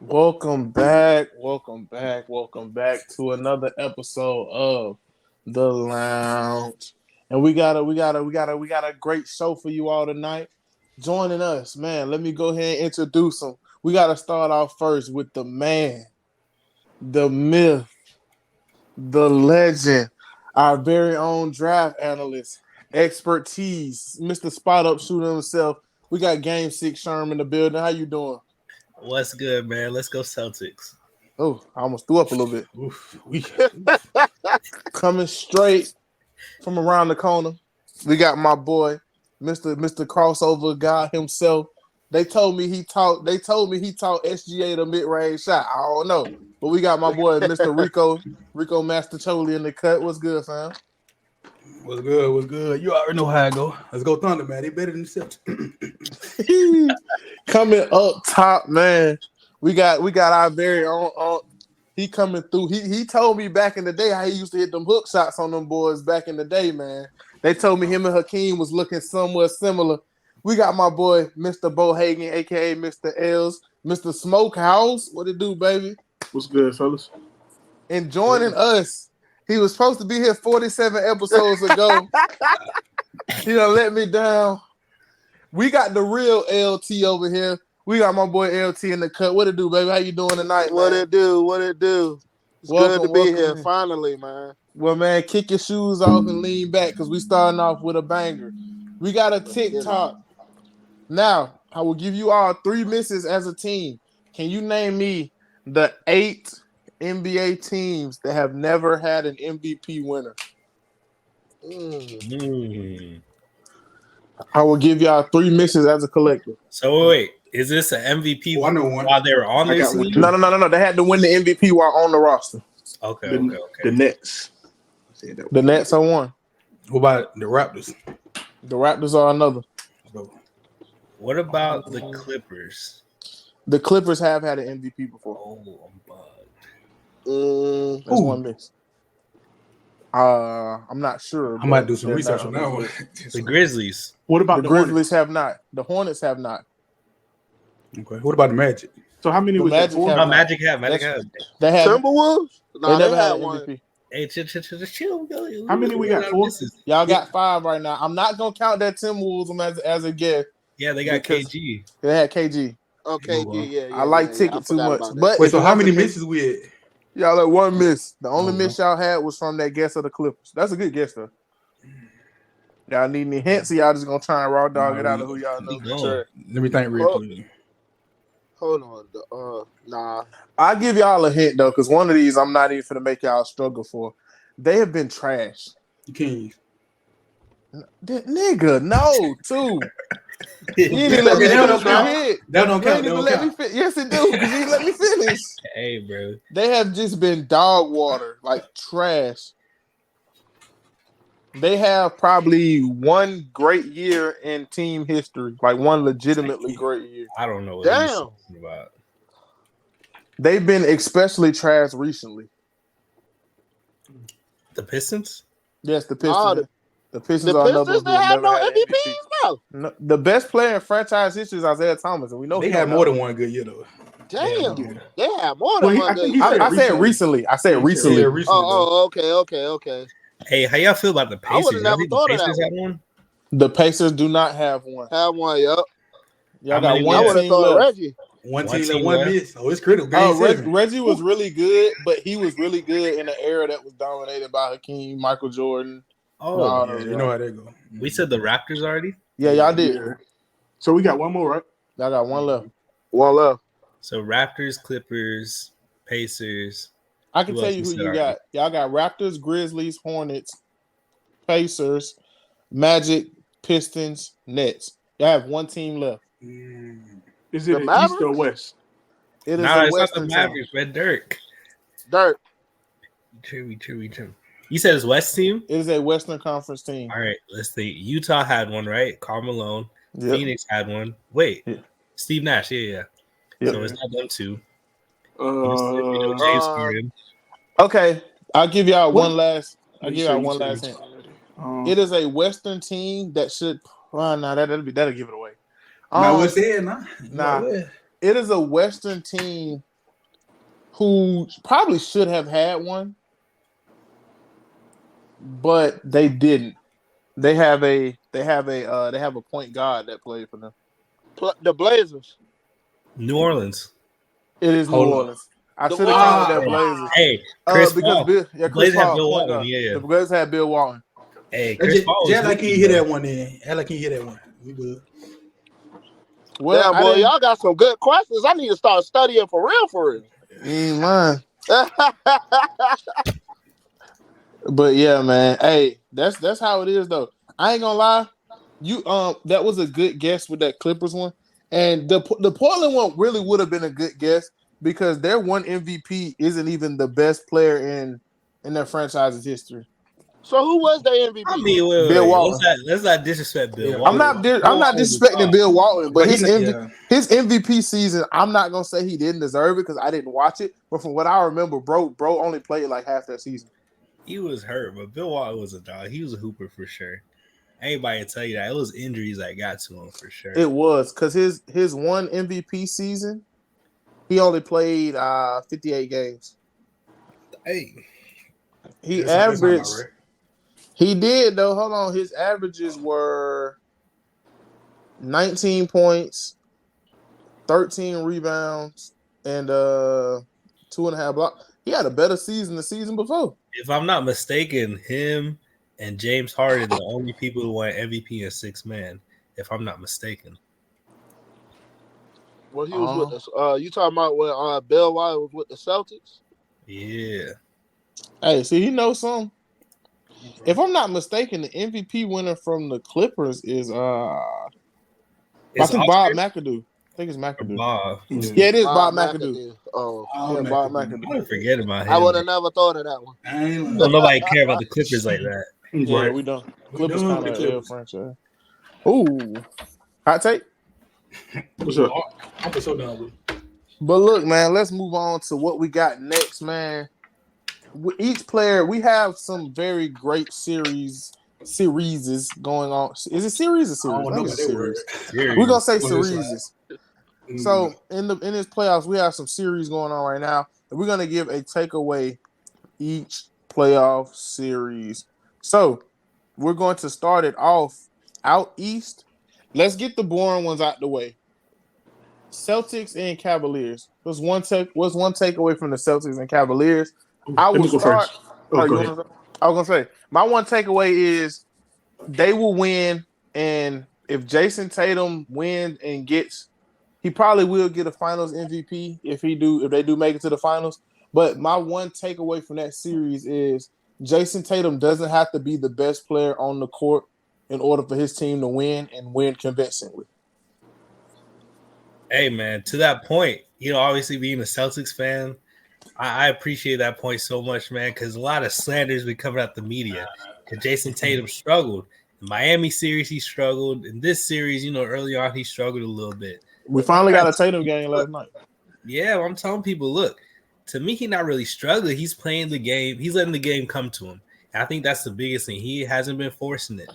Welcome back, welcome back to another episode of the Lounge. And we got a great show for you all tonight. Joining us, man. Let me go ahead and introduce them. We gotta start off first with the man, the myth, the legend, our very own draft analyst, expertise, Mr. Spot Up Shooter himself. We got Game 6 Sherm in the building. How you doing? What's good, man? Let's go Celtics. Oh, I almost threw up a little bit. Oof. Coming straight from around the corner, we got my boy, Mr. Crossover guy himself. They told me he taught SGA the mid-range shot. I don't know. But we got my boy, Mr. Rico Mastercholi in the cut. What's good, fam? What's good? You already know how I go. Let's go Thunder, man. They better than the Celtics. Coming up top, man. We got our very own. He coming through. He told me back in the day how he used to hit them hook shots on them boys back in the day, man. They told me him and Hakeem was looking somewhat similar. We got my boy, Mr. Bohagan, a.k.a. Mr. Els, Mr. Smokehouse. What it do, baby? What's good, fellas? And joining us, he was supposed to be here 47 episodes ago. He done let me down. We got the real LT over here. We got my boy LT in the cut. What it do, baby? How you doing tonight, What man? it do? It's good to be here, finally, man. Well, man, kick your shoes off and lean back because we starting off with a banger. We got a TikTok. Now, I will give you all 3 misses as a team. Can you name me the 8 NBA teams that have never had an MVP winner? I will give y'all 3 misses as a collective. So wait, is this an MVP I know one. while they were on this team? No. They had to win the MVP while on the roster. Okay. The Nets. The Nets are one. What about the Raptors? The Raptors are another. What about the Clippers? The Clippers have had an MVP before. Oh, I'm bugged. That's one miss. I'm not sure. I might do some research on that one. The Grizzlies. What about The Grizzlies have not. The Hornets have not. Okay. What about the Magic? So how many The was that? Magic have Oh, not. Magic have. They have. Timberwolves? They never had an MVP. Hey, chill. How many we got? 4? Y'all got 5 right now. I'm not gonna count that Timberwolves as a guess. Yeah, they got Because KG. They had KG. Okay, yeah. I like Ticket too much. But Wait, so how many misses we had? y'all had 1 miss. The only miss y'all had was from that guess of the Clippers. That's a good guess though. Y'all need any hints? Or y'all just gonna try and raw dog it out of who y'all know? Sure. Let me think real quick. Hold on. Nah. I'll give y'all a hint though, because one of these I'm not even gonna make y'all struggle for. They have been trash. The Kings. Nigga, no, 2. You didn't Yeah, let me that finish don't my count. head. That don't You count. ain't That even don't let me count. Yes, it do, because you didn't let me finish. Hey, bro. They have just been dog water, like trash. They have probably one great year in team history, like one legitimately great year. I don't know what Damn. he's talking about. They've been especially trash recently. The Pistons? Yes, the Pistons. Oh, the Pistons The are another Pistons, who they have have never no had an MVPs now. No, the best player in franchise history is Isaiah Thomas, and we know They he had don't more know. than one good year though. Damn. Yeah. They have more than one I good think he year. said I said recently. I said recently. Yeah, recently. Oh, okay. Hey, how y'all feel about the I would've Pacers? never I think thought the of that Pacers had one. The Pacers do not have one. Have one, yup. Y'all How got many one I we would have team thought left. Reggie. One One team, team one left. miss. Oh, it's critical. Game 7. Reggie was really good, but he was really good in an era that was dominated by Hakeem, Michael Jordan. Oh, Nah, Yeah, you know how that go. we said the Raptors already. Yeah, y'all did. Yeah. So we got one more, right? Y'all got one left. One left. So Raptors, Clippers, Pacers. I can Who tell else you we who said you already? got. Y'all got Raptors, Grizzlies, Hornets, Pacers, Magic, Pistons, Nets. Y'all have one team left. Is it the East or West? It is Nah, a it's not the Western team. Mavericks, man. Dirk. Dirt. True. You said it's West team? It is a Western Conference team. All right, let's see. Utah had one, right? Karl Malone. Yep. Phoenix had one. Wait. Yeah. Steve Nash. Yeah. Yep. So it's not them two. Uh, James Harden. Okay, I'll give y'all one last. I'll You give say y'all you one said last Utah hint. It is a Western team that should. Well, nah, that'll give it away. Now what's there now? Nah. It is a Western team who probably should have had one, but they didn't. They have a point guard that played for them. The Blazers. New Orleans. It is New Hold on. Orleans. I The should have counted that Hey, Blazers. hey, Chris Because Paul. Chris Blazers had Paul, Bill point Walton. guard. Yeah. The Blazers had Bill Walton. Hey, Chris Paul was Act like he hooping, hit bro. that one in. Act like he hit that one. We good. Well, Damn, boy, y'all got some good questions. I need to start studying for real. You ain't lying. But yeah, man. Hey, that's how it is though. I ain't gonna lie. You that was a good guess with that Clippers one. And the Portland one really would have been a good guess because their one MVP isn't even the best player in their franchise's history. So who was the MVP? I mean, wait, Bill wait. Walton. Let's not disrespect Bill Yeah, Walton. I'm not disrespecting Bill Walton, but his MVP season, I'm not gonna say he didn't deserve it because I didn't watch it. But from what I remember, bro only played like half that season. He was hurt, but Bill Walton was a dog. He was a hooper for sure. Anybody will tell you that it was injuries that got to him for sure. It was because his one MVP season, he only played 58 games. Hey, He That's not averaged. right. He did though. Hold on, his averages were 19 points, 13 rebounds, and 2.5 blocks. He had a better season the season before. if I'm not mistaken, him and James Harden the only people who won MVP in 6 man. If I'm not mistaken. Well, he was with us. You talking about when Bill Walton was with the Celtics? Yeah. Hey, see, he knows some. If I'm not mistaken, the MVP winner from the Clippers is I think Bob McAdoo. I think it's McAdoo. Bob. Yeah, it is Bob McAdoo. Oh, yeah, Bob McAdoo. I forget about him. I would have never thought of that one. Don't nobody care about the Clippers like that. Yeah, we don't. Clippers kind of a franchise. Ooh, hot take. What's up? I'm so done with it. But look, man, let's move on to what we got next, man. Each player, we have some very great series going on. Is it series or series? I think it's series. We're gonna say series. So in this playoffs, we have some series going on right now, and we're gonna give a takeaway each playoff series. So we're going to start it off out east. Let's get the boring ones out the way. Celtics and Cavaliers. What's one takeaway from the Celtics and Cavaliers? I will start. I was gonna say my one takeaway is they will win, and if Jason Tatum wins and he probably will get a Finals MVP if they do make it to the Finals. But my one takeaway from that series is Jason Tatum doesn't have to be the best player on the court in order for his team to win and win convincingly. Hey, man, to that point, obviously being a Celtics fan, I appreciate that point so much, man, because a lot of slanders been coming out the media. Because Jason Tatum struggled. In Miami series, he struggled. In this series, early on, he struggled a little bit. We finally got a Tatum game last night. Yeah, I'm telling people, look, to me, he's not really struggling. He's playing the game. He's letting the game come to him. And I think that's the biggest thing. He hasn't been forcing it.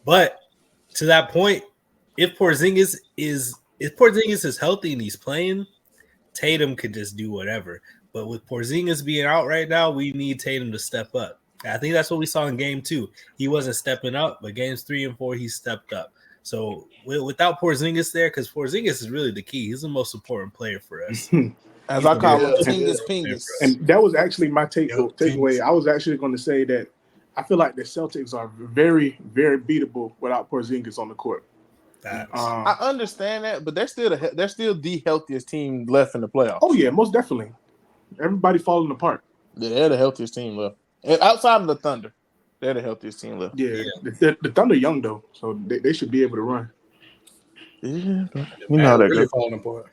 But to that point, if Porzingis is healthy and he's playing, Tatum could just do whatever. But with Porzingis being out right now, we need Tatum to step up. I think that's what we saw in Game 2. He wasn't stepping up, but Games 3 and 4, he stepped up. So without Porzingis there, because Porzingis is really the key. He's the most important player for us. As I call him, Pingus. And that was actually my takeaway. I was actually going to say that I feel like the Celtics are very, very beatable without Porzingis on the court. I understand that, but they're still the healthiest team left in the playoffs. Oh yeah, most definitely. Everybody falling apart. Yeah, they're the healthiest team left. And outside of the Thunder, they're the healthiest team left. Yeah. The Thunder young though, so they should be able to run. Yeah, you know they're really falling apart.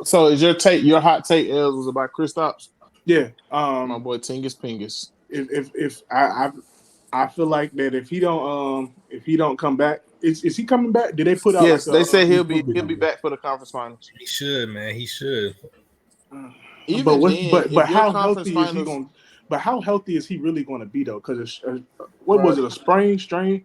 So is your hot take, Els, was about Kristaps? Yeah. My boy Pingus. If I feel like that if he don't come back, is he coming back? Did they put out? Yes, they say he'll be back for the conference finals. He should, man. He should. But how healthy is he going? But how healthy is he really going to be though? Because was it a sprain, strain?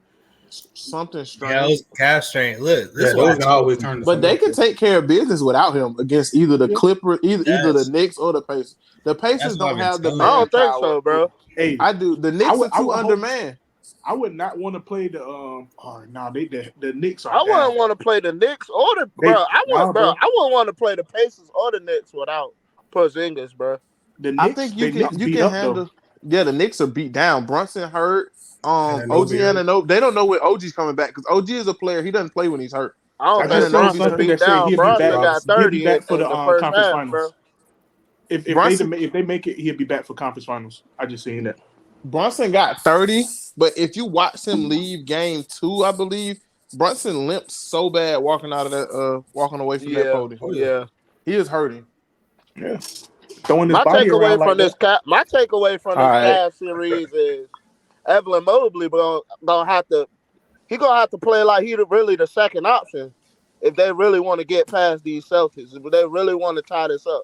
something Yeah, it strange. was calf strain. Look, this Yeah, is what those I can told always you. turn to But something they else. can take care of business without him against either the Yeah. Clippers, either the That's Knicks or the Pacers. The Pacers that's what I've don't been have the telling I you. don't think manpower. so, bro. Hey, I do. The I Knicks would, are I too would hope. undermanned. I would not want to play the Oh no, the Knicks are I wouldn't down. want to play the Knicks or the They bro. nah, bro. I wouldn't want to play the Pacers or the Knicks without Porzingis, bro. I think The Knicks you beat can up though. handle. Yeah, the Knicks are beat down. Brunson hurt. And OG Anunoby, Anunoby. They don't know when OG's coming back because OG is a player. He doesn't play when he's hurt. I don't I And think just seen Anunoby's Bronson hurt. something beat that said down. Jay Bronson got Robinson. he'll be 30 back for in the the first conference half, finals. bro. Brunson If they make it, he'll be back for conference finals. I just seen that. Brunson got 30, but if you watch him leave game 2, I believe Brunson limped so bad walking out of that walking away from that Yeah, podium. Oh yeah. yeah. He is hurting. Yeah, throwing his body around like that. My takeaway from All this right. Cavs series is Evelyn Mobley gonna have to play like he really the second option if they really want to get past these Celtics. If they really want to tie this up,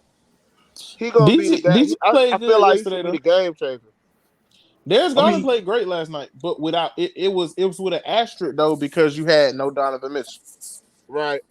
he gonna be the game. DG played I feel good like he yesterday should be though. the game changer. Darius I Garland mean, played great last night, but without it was with an asterisk though because you had no Donovan Mitchell. Right.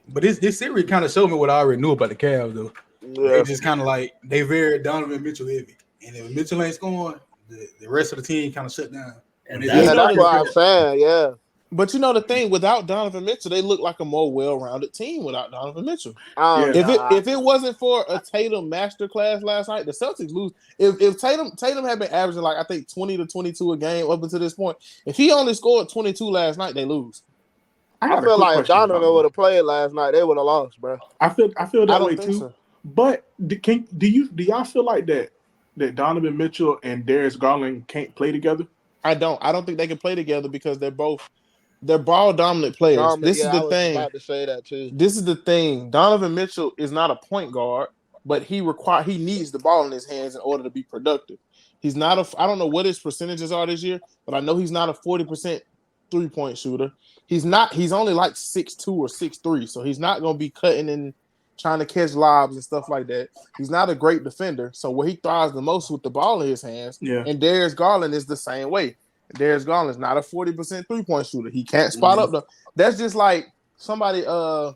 but this series kind of showed me what I already knew about the Cavs though. They Yeah. just kind of like they very Donovan Mitchell heavy, and if Mitchell ain't scoring, the rest of the team kind of shut down. And When that's You know That's the, what I'm saying. Yeah. but you know the thing without Donovan Mitchell, they look like a more well-rounded team without Donovan Mitchell. I Yeah. don't know. If it wasn't for a Tatum masterclass last night, the Celtics lose. If Tatum had been averaging like I think 20 to 22 a game up until this point, if he only scored 22 last night, they lose. I I got a feel quick like if question about Donovan would have played last night, they would have lost, bro. I feel I that don't way think too. so. But do y'all feel like that Donovan Mitchell and Darius Garland can't play together? I don't think they can play together because they're ball dominant players. Dominant. This is Yeah, I the was thing. about to say that too. This is the thing. Donovan Mitchell is not a point guard, but he needs the ball in his hands in order to be productive. He's not I don't know what his percentages are this year, but I know he's not a 40% 3-point shooter. He's only like 6'2" or 6'3", so he's not going to be cutting and trying to catch lobs and stuff like that. He's not a great defender, so where he thrives the most with the ball in his hands. Yeah. And Darius Garland is the same way. Darius Garland is not a 40% 3-point shooter. He can't spot up the. That's just like somebody I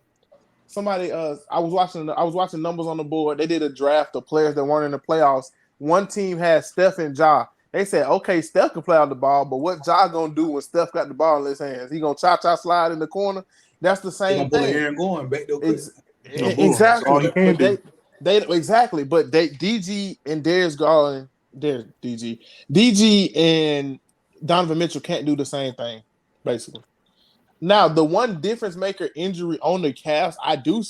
was watching numbers on the board. They did a draft of players that weren't in the playoffs. One team had Steph and Ja. They said, okay, Steph can play on the ball, but what Ja gonna do when Steph got the ball in his hands? He gonna cha slide in the corner? That's the they same gonna pull thing. Aaron going back there. That's all he can do. Exactly. But DG and Darius Garland, DG and Donovan Mitchell can't do the same thing, basically. Now, the one difference maker injury on the Cavs, I do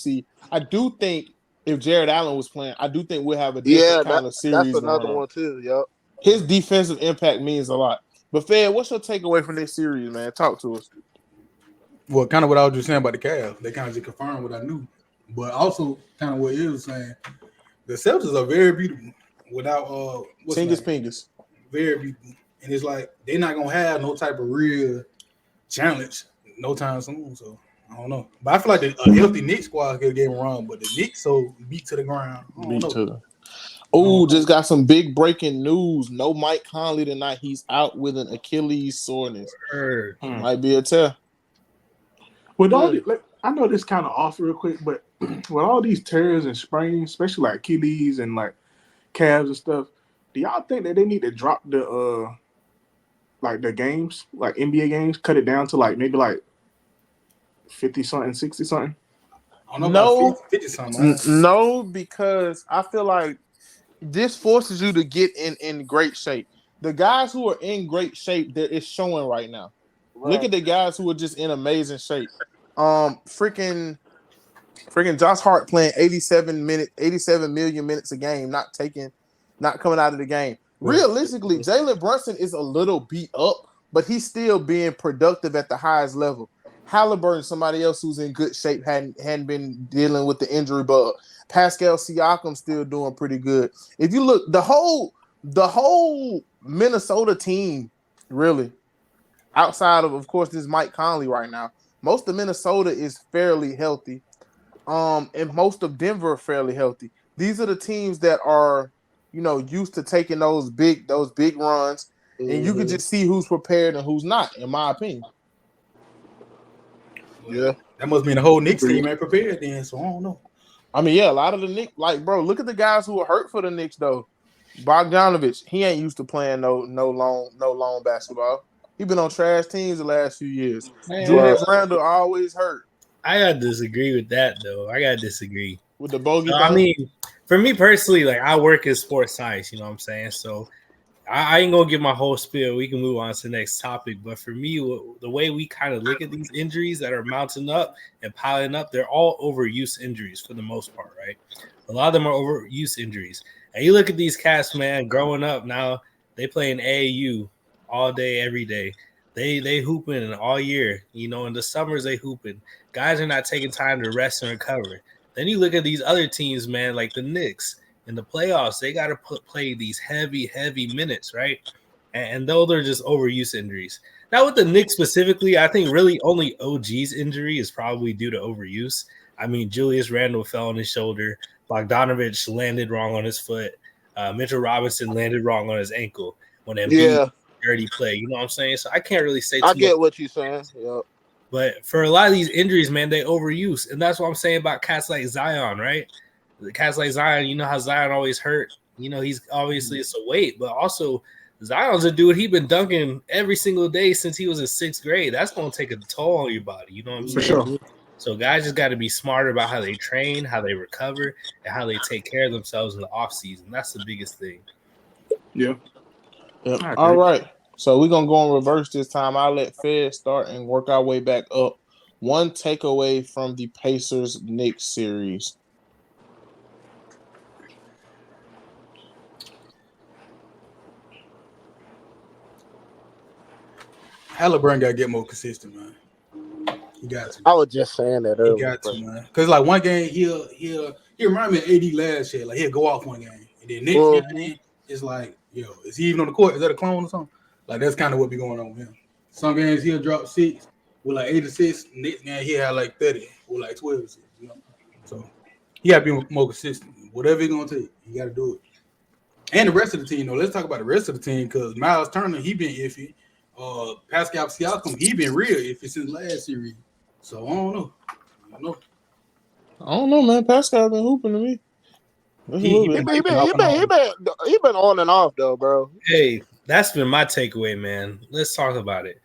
think if Jared Allen was playing, I do think we'll have a different kind of That's series another going on. one too. Yep. His defensive impact means a lot. But Fed, what's your takeaway from this series, man? Talk to us. Well, kind of what I was just saying about the Cavs. They kind of just confirmed what I knew. But also kind of what you was saying. The Celtics are very beautiful without Pingus. Very beautiful. And it's like they're not gonna have no type of real challenge no time soon. So I don't know. But I feel like a healthy Knicks squad could get wrong, but the Knicks so beat to the ground. Just got some big breaking news. No Mike Conley tonight. He's out with an Achilles soreness. Might be a tear. With all I know this kind of off real quick, but with all these tears and sprains, especially like Achilles and like calves and stuff, do y'all think that they need to drop the the games, like NBA games, cut it down to like maybe like 50 something, 60 something? I don't know about 50 something. No, because I feel like this forces you to get in great shape. The guys who are in great shape, that is showing right now. Right. Look at the guys who are just in amazing shape. Freaking Josh Hart playing 87 million minutes a game, not coming out of the game. Realistically, Jalen Brunson is a little beat up, but he's still being productive at the highest level. Halliburton, somebody else who's in good shape, hadn't been dealing with the injury bug. Pascal Siakam still doing pretty good. If you look, the whole Minnesota team, really, outside of course, this Mike Conley right now, most of Minnesota is fairly healthy. And most of Denver are fairly healthy. These are the teams that are, used to taking those big runs. and you could just see who's prepared and who's not. In my opinion. Yeah. That must mean the whole Knicks team ain't prepared then, so I don't know. I mean, yeah, a lot of the Knicks, like, bro, look at the guys who are hurt for the Knicks though. Bogdanovich, he ain't used to playing no long basketball. He been on trash teams the last few years. Man, Julius Randle always hurt I gotta disagree with that though. I gotta disagree. with the bogey So, thing. I mean, for me personally, like I work in sports science, you know what I'm saying? So I ain't gonna give my whole spiel. We can move on to the next topic. But for me, the way we kind of look at these injuries that are mounting up and piling up, they're all overuse injuries for the most part, right? A lot of them are overuse injuries. And you look at these cats, man, growing up now, they play in AAU all day, every day. They hooping all year, you know. In the summers they hooping. Guys are not taking time to rest and recover. Then you look at these other teams, man, like the Knicks. In the playoffs, they got to play these heavy minutes, right? And those are just overuse injuries. Now, with the Knicks specifically, I think really only OG's injury is probably due to overuse. I mean, Julius Randle fell on his shoulder. Bogdanovich landed wrong on his foot. Mitchell Robinson landed wrong on his ankle when Embiid dirty play. You know what I'm saying? So I can't really say too I get much. what you're saying. Yep. But for a lot of these injuries, man, they overuse. And that's what I'm saying about cats like Zion, right? The cats like Zion, you know how Zion always hurt. You know, he's obviously it's a weight, but also Zion's a dude. He's been dunking every single day since he was in sixth grade. That's going to take a toll on your body. You know what I'm saying? For sure. So guys just got to be smarter about how they train, how they recover, and how they take care of themselves in the off season. That's the biggest thing. Yeah. Yep. All right. So we're gonna go in reverse this time. I'll let Fed start and work our way back up. One takeaway from the Pacers Knicks series. Halliburton got to get more consistent, man. He got to. I was just saying that earlier. He got to, man. Because like one game, he'll remind me of AD last year. Like he'll go off one game, and then next game, it's like, yo, is he even on the court? Is that a clone or something? Like that's kind of what be going on with him. Some games he'll drop 6 with like 8 assists. Next game he'll have like 30 with like 12 assists. You know, so he got to be more consistent. Whatever he's gonna take, he got to do it. And the rest of the team, though. Let's talk about the rest of the team because Miles Turner, he been iffy. Pascal Siakam, he been real iffy since last series. So I don't know. I don't know, man. Pascal been hooping to me. He been on and off though, bro. Hey, that's been my takeaway, man. Let's talk about it.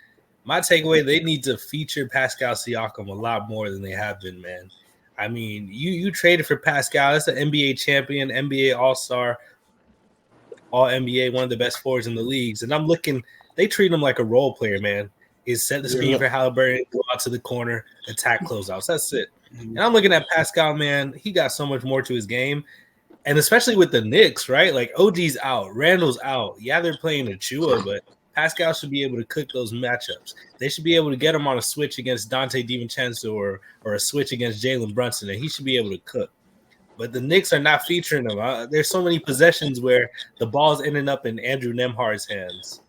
My takeaway: they need to feature Pascal Siakam a lot more than they have been, man. I mean, you traded for Pascal. That's an NBA champion, NBA All-Star, All NBA, one of the best forwards in the leagues. And I'm looking, they treat him like a role player, man. Is set the screen for Halliburton, go out to the corner, attack closeouts. That's it. And I'm looking at Pascal, man. He got so much more to his game. And especially with the Knicks, right? Like OG's out, Randall's out. Yeah, they're playing Achua, but Pascal should be able to cook those matchups. They should be able to get him on a switch against Dante DiVincenzo or a switch against Jalen Brunson, and he should be able to cook. But the Knicks are not featuring him. There's so many possessions where the ball's ending up in Andrew Nembhard's hands,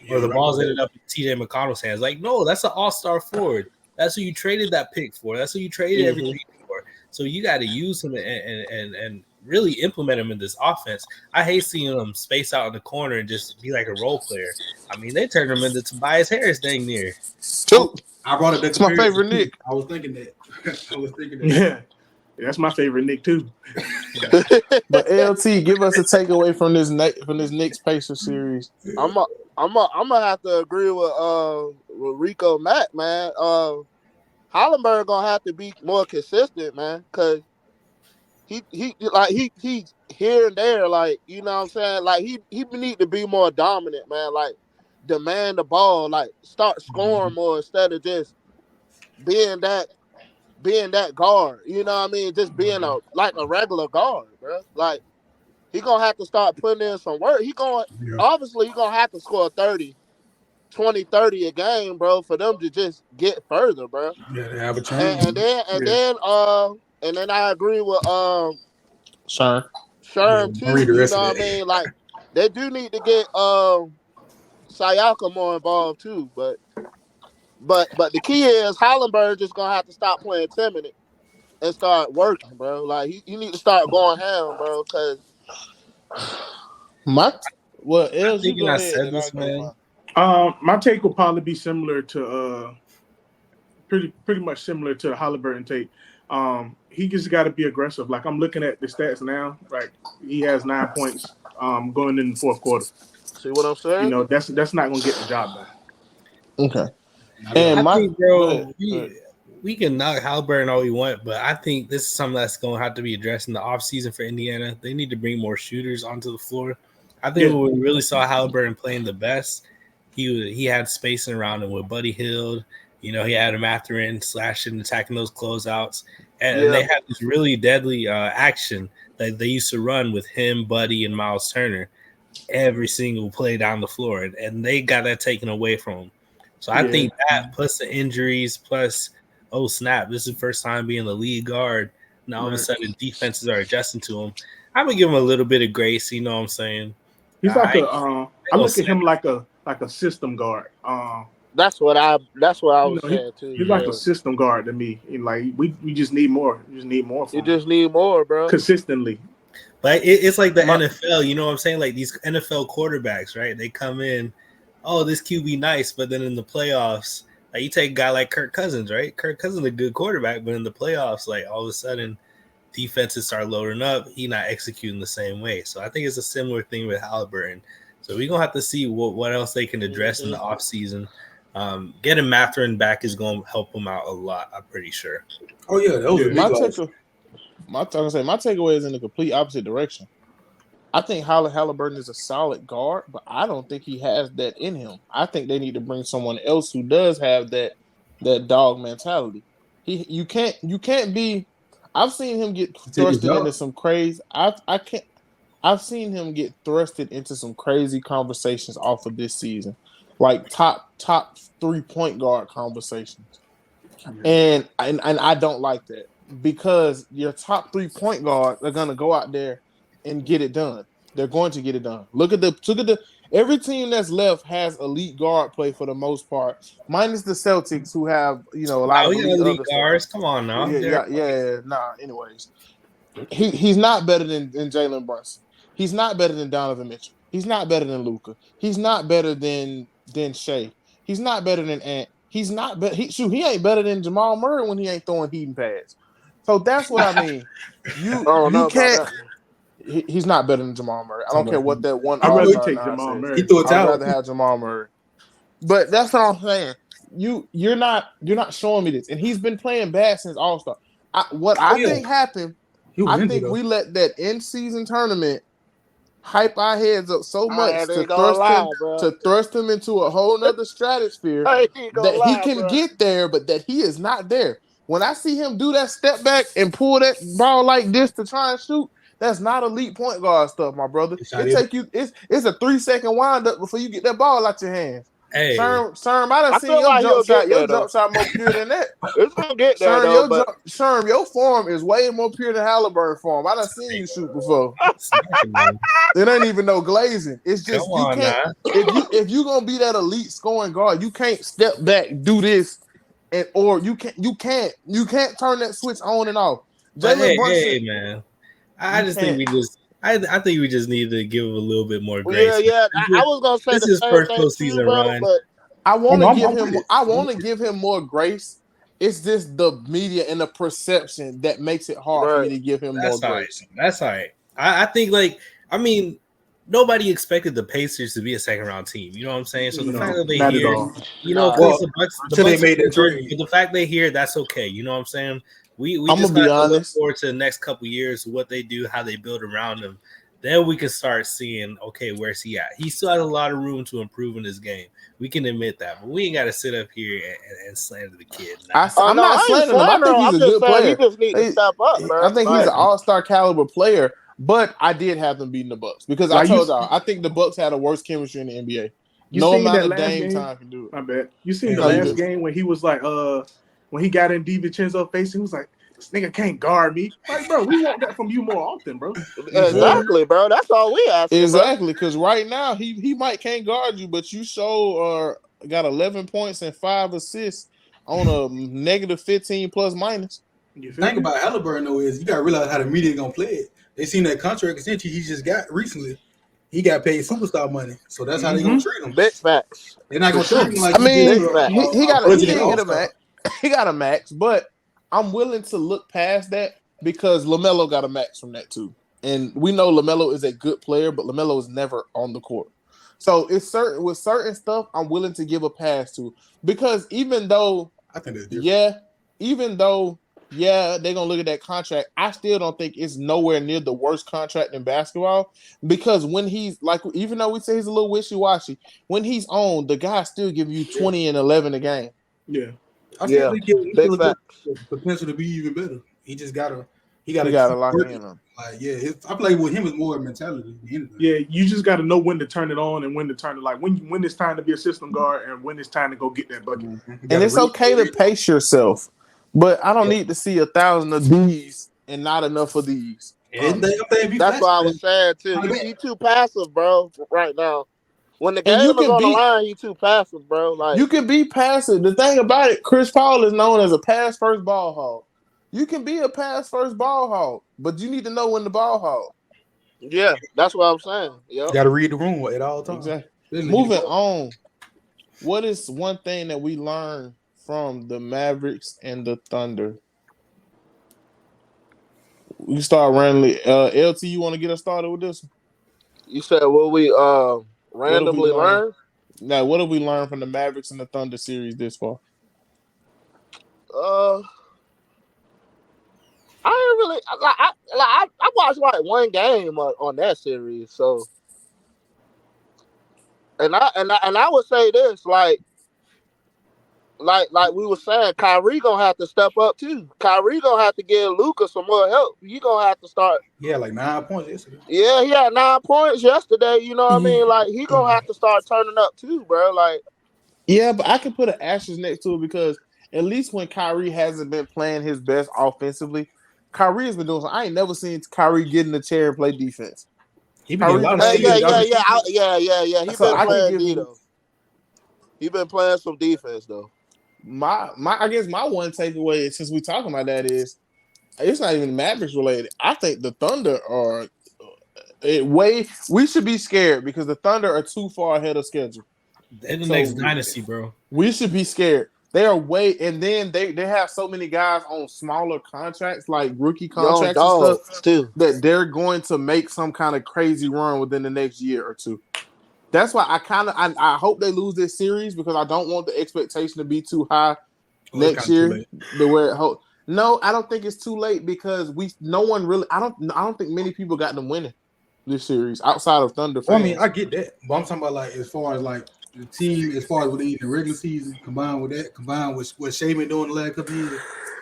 or the ball's ended up in TJ McConnell's hands. Like, no, that's an all-star forward. That's who you traded that pick for. That's who you traded everything for. So you got to use him and really implement him in this offense. I hate seeing him space out in the corner and just be like a role player. I mean, they turned him into Tobias Harris dang near. I brought it back. It's my favorite Nick. I was thinking that. Yeah. That's my favorite Nick too. But LT, give us a takeaway from this Knicks Pacers series. I'm gonna have to agree with Rico Mack, man. Hollenberg gonna have to be more consistent, man, because he here and there, like, you know what I'm saying, like he need to be more dominant, man. Like demand the ball, like start scoring more instead of just being that guard. You know what I mean? Just being a regular guard, bro. Like he gonna have to start putting in some work. Obviously he gonna have to score 30 a game, bro, for them to just get further, bro. Yeah, they have a chance. And then I agree with Sure. Sherm too. You know what I mean? Like they do need to get Siakam more involved too, but the key is Hollenberg just gonna have to stop playing timid and start working, bro. Like he need to start going ham, bro. Cause Well, I Els, you think go I ahead, said and I'll this, give man. mine. My take will probably be similar to pretty much similar to the Halliburton take. He just got to be aggressive. Like I'm looking at the stats now. Right, he has 9 points going in the fourth quarter. See what I'm You saying? know that's not going to get the job done. Okay. Not at And all. I my think, go bro, ahead. Go ahead. we can knock Halliburton all we want, but I think this is something that's going to have to be addressed in the offseason for Indiana. They need to bring more shooters onto the floor. I think Yeah. when we really saw Halliburton playing the best, he had spacing around him with Buddy Hield. You know, he had him after in, slashing, attacking those closeouts. And Yeah. they had this really deadly action that they used to run with him, Buddy, and Miles Turner every single play down the floor. And they got that taken away from him. So I Yeah. think that plus the injuries, plus, oh, snap, this is the first time being the lead guard. Now all of a Right. sudden defenses are adjusting to him. I'm going to give him a little bit of grace. You know what I'm saying? He's like I look at him like a system guard. That's what I You was know, saying too. he's like Yeah. a system guard to me. And like we just need more. We just need more You from him just need more, bro. consistently. But it's like the My- NFL, you know what I'm saying? Like these NFL quarterbacks, right? They come in, oh, this QB nice, but then in the playoffs, like you take a guy like Kirk Cousins, right? Kirk Cousins is a good quarterback, but in the playoffs, like all of a sudden, defenses start loading up. He not executing the same way. So I think it's a similar thing with Halliburton. So we're gonna have to see what else they can address in the offseason. Getting Matherin back is going to help him out a lot. I'm pretty sure. Oh yeah, that was a My big loss. my takeaway is in the complete opposite direction. I think Halliburton is a solid guard, but I don't think he has that in him. I think they need to bring someone else who does have that dog mentality. You can't be. I've seen him get Take his thrusted into job. some crazy. I can't. I've seen him get thrusted into some crazy conversations off of this season, like top 3-point guard conversations, and I don't like that because your top 3-point guards are gonna go out there and get it done. They're going to get it done. Look at the every team that's left has elite guard play for the most part, minus the Celtics who have a lot Now of we got elite elite other stuff. guards. Come on now. Yeah. Nah. Anyways, he's not better than Jalen Brunson. He's not better than Donovan Mitchell. He's not better than Luka. He's not better than Shea. He's not better than Ant. He's not he ain't better than Jamal Murray when he ain't throwing heating pads. So that's what I mean. I don't know You about can't. that. He's not better than Jamal Murray. I don't care what that one I'd rather All-Star take nine Jamal says. Murray. He threw a I'd towel. rather have Jamal Murray. But that's what I'm saying. You're not showing me this, and he's been playing bad since All-Star. I think happened. He was I injured think though. we let that in-season tournament hype our heads up so much I ain't gonna lie, bro. to thrust him into a whole nother stratosphere I ain't gonna that he lie, can bro. get there, but that he is not there. When I see him do that step back and pull that ball like this to try and shoot, that's not elite point guard stuff, my brother. It's not It's a 3-second wind up before you get that ball out your hands. Hey, Sherm, I done I seen feel your like jump he'll shot. get Your there, though. jump shot more pure than that. It's gonna get there though, but Your form is way more pure than Halliburton form. I done seen you shoot before. man. It ain't even no glazing. It's just Come you on can't. now. If you gonna be that elite scoring guard, you can't step back, do this, or you can't turn that switch on and off. But Jalen Brunson, hey, man. I you just think I think we just need to give him a little bit more grace. yeah. I was gonna say This the is his same first thing too, postseason bro. run. But I want to I'm give with him. it. I want to give him more grace. It's just the media and the perception that makes it hard for me to give him more That's all right. grace. That's all right. I think nobody expected the Pacers to be a second round team. You know what I'm saying? So the No, fact that they not at here, all. of Well, course, the Bucks until they made are that good, trade. but the fact they here, that's okay. You know what I'm saying? We I'm just gonna be got to look honest. forward to the next couple years, what they do, how they build around them. Then we can start seeing, okay, where's he at? He still has a lot of room to improve in his game. We can admit that, but we ain't got to sit up here and slander the kid. Nah. I'm not slandering him. I think he's a good player. He just need to step up, bro. I think he's an all-star caliber player. But I did have them beating the Bucks because I told y'all I think the Bucks had a worse chemistry in the NBA. No amount of Dame time can do it. I bet you seen the No, you last didn't. game when he was like, when he got in DiVincenzo face, he was like, "This nigga can't guard me." Like, bro, we want that from you more often, bro. Exactly, bro. That's all we ask. Exactly, because right now he might can't guard you, but you got 11 points and 5 assists on a negative 15 plus minus. The thing about Halliburton though is you gotta realize how the media gonna play it. They seen that contract extension he just got recently. he got paid superstar money, so that's how they gonna treat him. Big facts. They're not gonna For sure. treat him like I mean, just he a he budgeted didn't get a all-star. max. He got a max, but I'm willing to look past that because LaMelo got a max from that too. And we know LaMelo is a good player, but LaMelo is never on the court. So it's certain with certain stuff I'm willing to give a pass to because even though I think that's different. they're gonna look at that contract, I still don't think it's nowhere near the worst contract in basketball because when he's like, even though we say he's a little wishy-washy, when he's on, the guy still give you 20 and 11 a game. Yeah. I still think he big still got facts. the potential to be even better. He just gotta He gotta lock in on. Like I play with him is more a mentality than anything. Yeah, you just got to know when to turn it on and when to turn it, like when it's time to be a system guard and when it's time to go get that bucket. And it's okay to pace yourself, but I don't need to see 1,000 of these and not enough of these. That's what I was saying too. He too passive, bro. Right now, when the game is on the line, he too passive, bro. Like you can be passive. The thing about it, Chris Paul is known as a pass first ball hog. You can be a pass first ball hog, but you need to know when the ball hog. Yeah, that's what I'm saying. Yep. You got to read the room at all times. Exactly. Moving on. What is one thing that we learned from the Mavericks and the Thunder? We start randomly. LT, you want to get us started with this? You said will we randomly learn? Now, what have we learned from the Mavericks and the Thunder series this far? I ain't really I watched like one game on that series, so and I would say this like we were saying, Kyrie gonna have to step up too. Kyrie gonna have to give Luka some more help. He gonna have to start. Yeah, like 9 points yesterday. Yeah, he had 9 points yesterday. You know what I mean? Like he gonna have to start turning up too, bro. Like yeah, but I can put an asterisk next to it because at least when Kyrie hasn't been playing his best offensively, Kyrie has been doing something. I ain't never seen Kyrie get in the chair and play defense. He been getting a lot of yeah. He been playing D though. He been playing some defense though. I guess my one takeaway since we talking about that is it's not even Mavericks related. I think the Thunder are we should be scared because the Thunder are too far ahead of schedule. They're the next dynasty, bro. We should be scared. They are and then they have so many guys on smaller contracts, like rookie contracts and stuff, too, that they're going to make some kind of crazy run within the next year or two. That's why I hope they lose this series because I don't want the expectation to be too high next year. No, I don't think it's too late because I don't think many people got them winning this series outside of Thunder fans. Well, I mean, I get that, but I'm talking about like as far as like the team, as far as what they eat in the regular season, combined with what Shea been doing the last couple of years,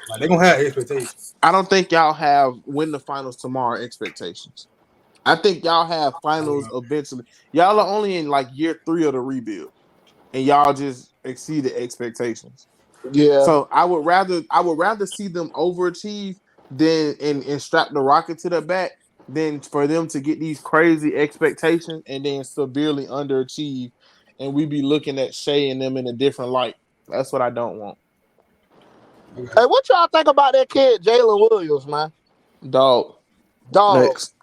like they're gonna have expectations. I don't think y'all have win the finals tomorrow expectations. I think y'all have finals eventually. Y'all are only in like year 3 of the rebuild, and y'all just exceeded expectations. Yeah. So I would rather see them overachieve than and strap the rocket to their back than for them to get these crazy expectations and then severely underachieve, and we be looking at Shea and them in a different light. That's what I don't want. Okay. Hey, what y'all think about that kid Jalen Williams, man? Dog. Next.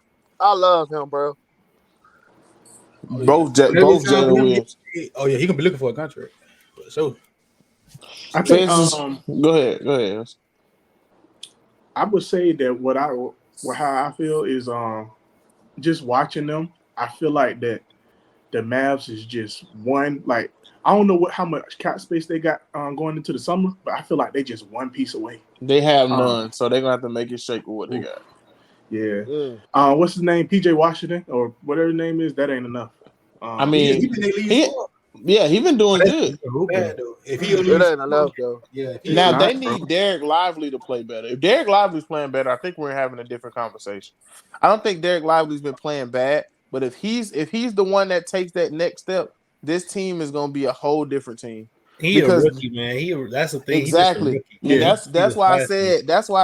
I love him, bro. Both Jalen Williams. Oh yeah, he gonna be looking for a contract. So I think go ahead. I would say that how I feel is just watching them. I feel like that the Mavs is just one. Like I don't know how much cap space they got going into the summer, but I feel like they just one piece away. They have none, so they're gonna have to make it shake with what they got. Yeah. What's his name? PJ Washington or whatever his name is. That ain't enough. I mean, he been doing good. If it ain't enough though. Yeah. Now they need Derek Lively to play better. If Derek Lively's playing better, I think we're having a different conversation. I don't think Derek Lively's been playing bad, but if he's the one that takes that next step, this team is going to be a whole different team. He's a rookie, man. That's the thing. Exactly. Yeah. That's why I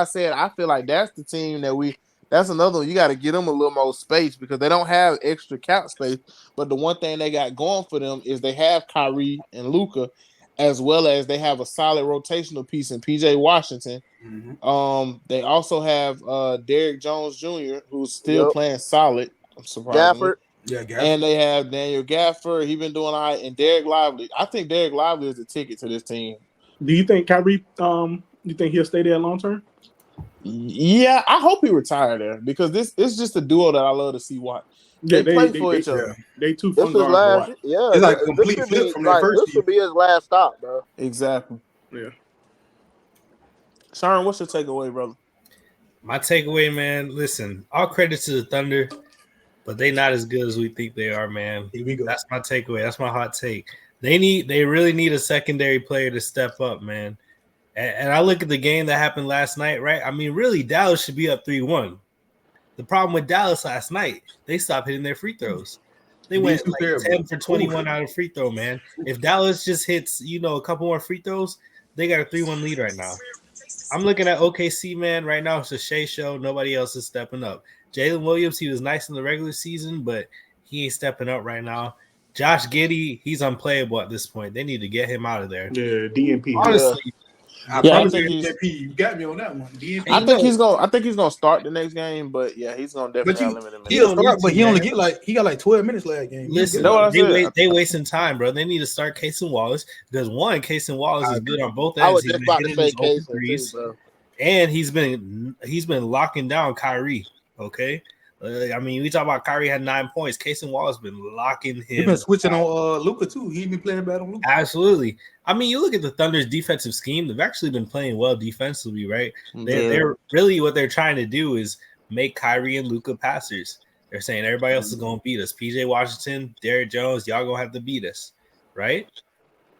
said I feel like that's the team that that's another one. You got to give them a little more space because they don't have extra cap space. But the one thing they got going for them is they have Kyrie and Luka, as well as they have a solid rotational piece in PJ Washington. Mm-hmm. They also have Derrick Jones Jr., who's still playing solid. I'm surprised. Gafford. Yeah, And they have Daniel Gafford. He been doing all right. And Derek Lively. I think Derek Lively is the ticket to this team. Do you think Kyrie? You think he'll stay there long term? Yeah, I hope he retire there because this is just a duo that I love to see watch. Yeah, They play for each yeah. other. They too This fun is guards to last. watch. Yeah, It's like a this complete should flip be from that like first this should year. be his last stop, bro. Exactly. Yeah. Sharon, what's your takeaway, brother? My takeaway, man. Listen, all credit to the Thunder, but they not as good as we think they are, man. Here we go. That's my takeaway. That's my hot take. They really need a secondary player to step up, man. And I look at the game that happened last night, right? I mean, really, Dallas should be up 3-1. The problem with Dallas last night, they stopped hitting their free throws. They went like 10 for 21 out of free throw, man. If Dallas just hits, a couple more free throws, they got a 3-1 lead right now. I'm looking at OKC, man. Right now, it's a Shea show. Nobody else is stepping up. Jalen Williams, he was nice in the regular season, but he ain't stepping up right now. Josh Giddey, he's unplayable at this point. They need to get him out of there. Yeah, DNP. Honestly, I Yeah, I promise think you, he's- DNP, you got me on that one. DNP. I think he's gonna start the next game, but yeah, he's gonna But definitely you, have limited minutes. he he'll don't start, need but to, he only man. he got like 12 minutes last game. Listen, Know what I said? they wasting time, bro. They need to start Casey Wallace because one, Casey Wallace is good on both I ends. was He's just been about to hitting say his open Casey too, threes, bro. and he's been locking down Kyrie. Okay, I mean, we talk about Kyrie had 9 points. Casey Wallace been locking He's him. been switching on Luka too. He been playing bad on Luka. Absolutely. I mean, you look at the Thunder's defensive scheme; they've actually been playing well defensively, right? They're really what they're trying to do is make Kyrie and Luka passers. They're saying everybody else is going to beat us. PJ Washington, Derrick Jones, y'all going to have to beat us, right?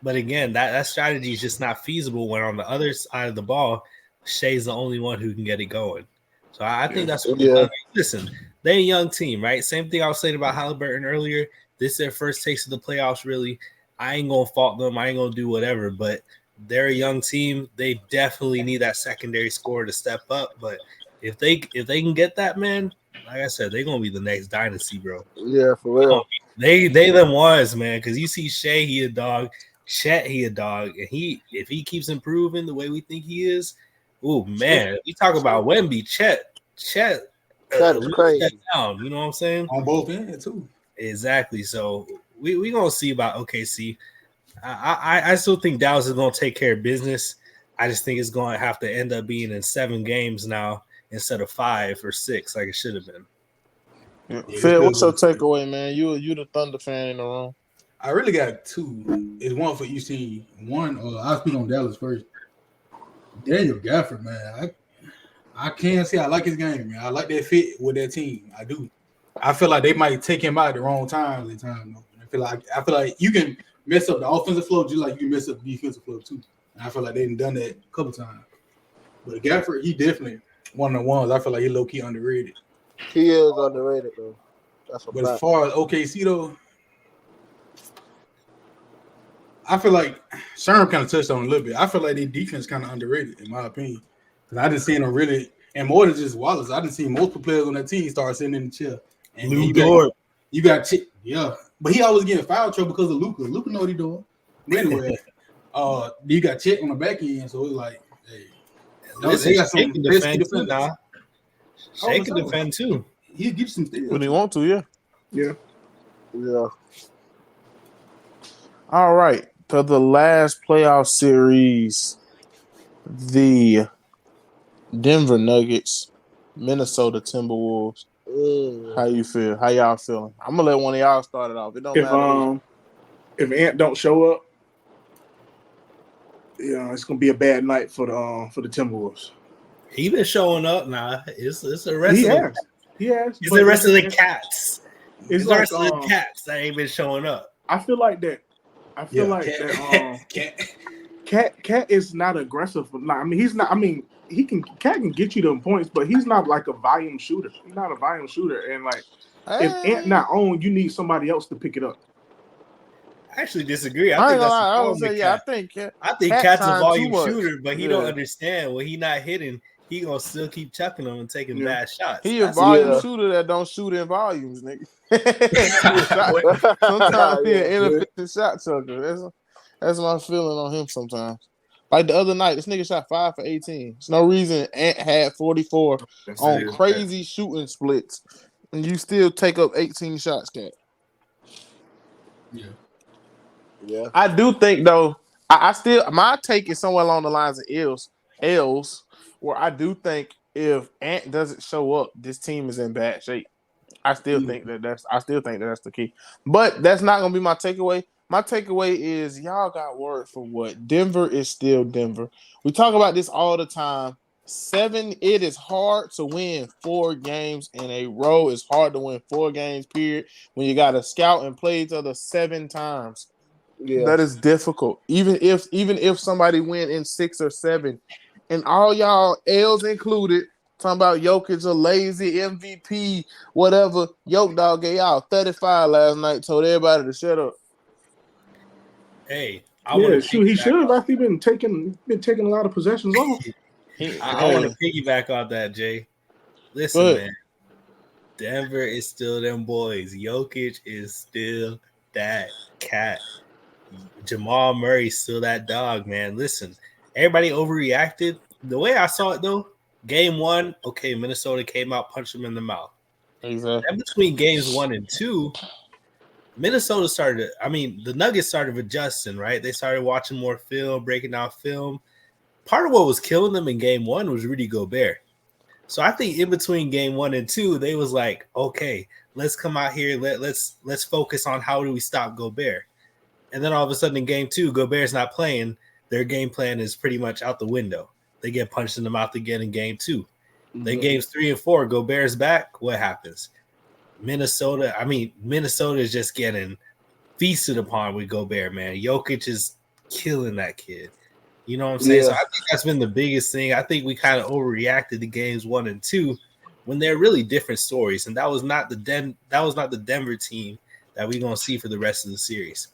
But again, that strategy is just not feasible when on the other side of the ball, Shea's the only one who can get it going. So I think that's what the Thunder. Listen, they're a young team, right? Same thing I was saying about Halliburton earlier. This is their first taste of the playoffs, really. I ain't going to fault them. I ain't going to do whatever, but they're a young team. They definitely need that secondary scorer to step up. But if they can get that, man, like I said, they're gonna be the next dynasty, bro. Yeah, for real. They them ones, man. Because you see Shea, he a dog. Chet, he a dog. And if he keeps improving the way we think he is, oh man, we talk about Wemby, Chet is crazy. down, you know what I'm saying? On both ends too. Exactly. So we gonna see about OKC. I still think Dallas is gonna take care of business. I just think it's gonna have to end up being in 7 games now instead of 5 or 6 like it should have been. Yeah. Phil, what's your takeaway, man? You the Thunder fan in the room. I really got 2. It's one for each team. One, I'll speak on Dallas first. Daniel Gafford, man. I can't say I like his game, man. I like that fit with that team. I do. I feel like they might take him out at the wrong times at times. I feel like you can mess up the offensive flow just like you can mess up the defensive flow too. And I feel like they've done that a couple times. But Gafford, he definitely one of the ones. I feel like he's low key underrated. He is underrated though. That's a But fact. as far as OKC though, I feel like Sherm kind of touched on it a little bit. I feel like their defense kind of underrated in my opinion. Because I didn't see them really, and more than just Wallace, I didn't see multiple players on that team start sitting in the chair. And Lou Dort. You got yeah, but he always getting foul trouble because of Luka. Luka know what he doing. But anyway, you got Chet on the back end, so it's like, hey, Listen, they got some Shea can defend too defenders. now. Shea can defend too. He'll give you some steals. When he want to, yeah. Yeah. All right. For the last playoff series, the Denver Nuggets, Minnesota Timberwolves. How you feel? How y'all feeling? I'm gonna let one of y'all start it off. It don't matter. If Ant don't show up, it's gonna be a bad night for the Timberwolves. He been showing up now. It's the rest of them. He has. It's the rest of the cats. It's the like, rest of the cats that ain't been showing up. I feel like that. Cat is not aggressive. I mean, he's not. I mean, Cat can get you them points, but he's not like a volume shooter. He's not a volume shooter, and like if Ant not on, you need somebody else to pick it up. I actually disagree. I think Cat's a volume shooter, but he don't understand when he not hitting. He gonna still keep chucking them and taking bad shots. He a volume shooter that don't shoot in volumes, nigga. Sometimes he an inefficient shot chucker. That's my feeling on him sometimes. Like the other night, this nigga shot 5 for 18. There's no reason Ant had 44 on crazy shooting splits, and you still take up 18 shots, Cat. Yeah. I do think though, I still my take is somewhere along the lines of L's, where I do think if Ant doesn't show up, this team is in bad shape. I still think that's the key. But that's not gonna be my takeaway. My takeaway is y'all got word for what? Denver is still Denver. We talk about this all the time. It is hard to win 4 games in a row. It's hard to win 4 games, period. When you got to scout and play each other 7 times. Yeah. That is difficult. Even if somebody win in 6 or 7, and all y'all L's included, talking about Jokic a lazy MVP, whatever. Yoke dog gave y'all 35 last night, told everybody to shut up. Hey, I want to shoot, he should have piggyback. actually been taking a lot of possessions off. I want to piggyback on that, Jay. Listen, man. Denver is still them boys. Jokic is still that cat. Jamal Murray's still that dog, man. Listen, everybody overreacted. The way I saw it, though, game 1, okay, Minnesota came out, punched them in the mouth. Exactly. And between games 1 and 2, Minnesota started, the Nuggets started adjusting, right? They started watching more film, breaking down film. Part of what was killing them in game 1 was Rudy Gobert. So I think in between game 1 and 2, they was like, okay, let's come out here. Let's focus on how do we stop Gobert. And then all of a sudden in game 2, Gobert's not playing. Their game plan is pretty much out the window. They get punched in the mouth again in game 2. Then games 3 and 4, Gobert's back. What happens? Minnesota is just getting feasted upon with Gobert, man. Jokic is killing that kid. You know what I'm saying? Yeah. So I think that's been the biggest thing. I think we kind of overreacted to games 1 and 2 when they're really different stories. And that was not the Denver team that we're gonna see for the rest of the series.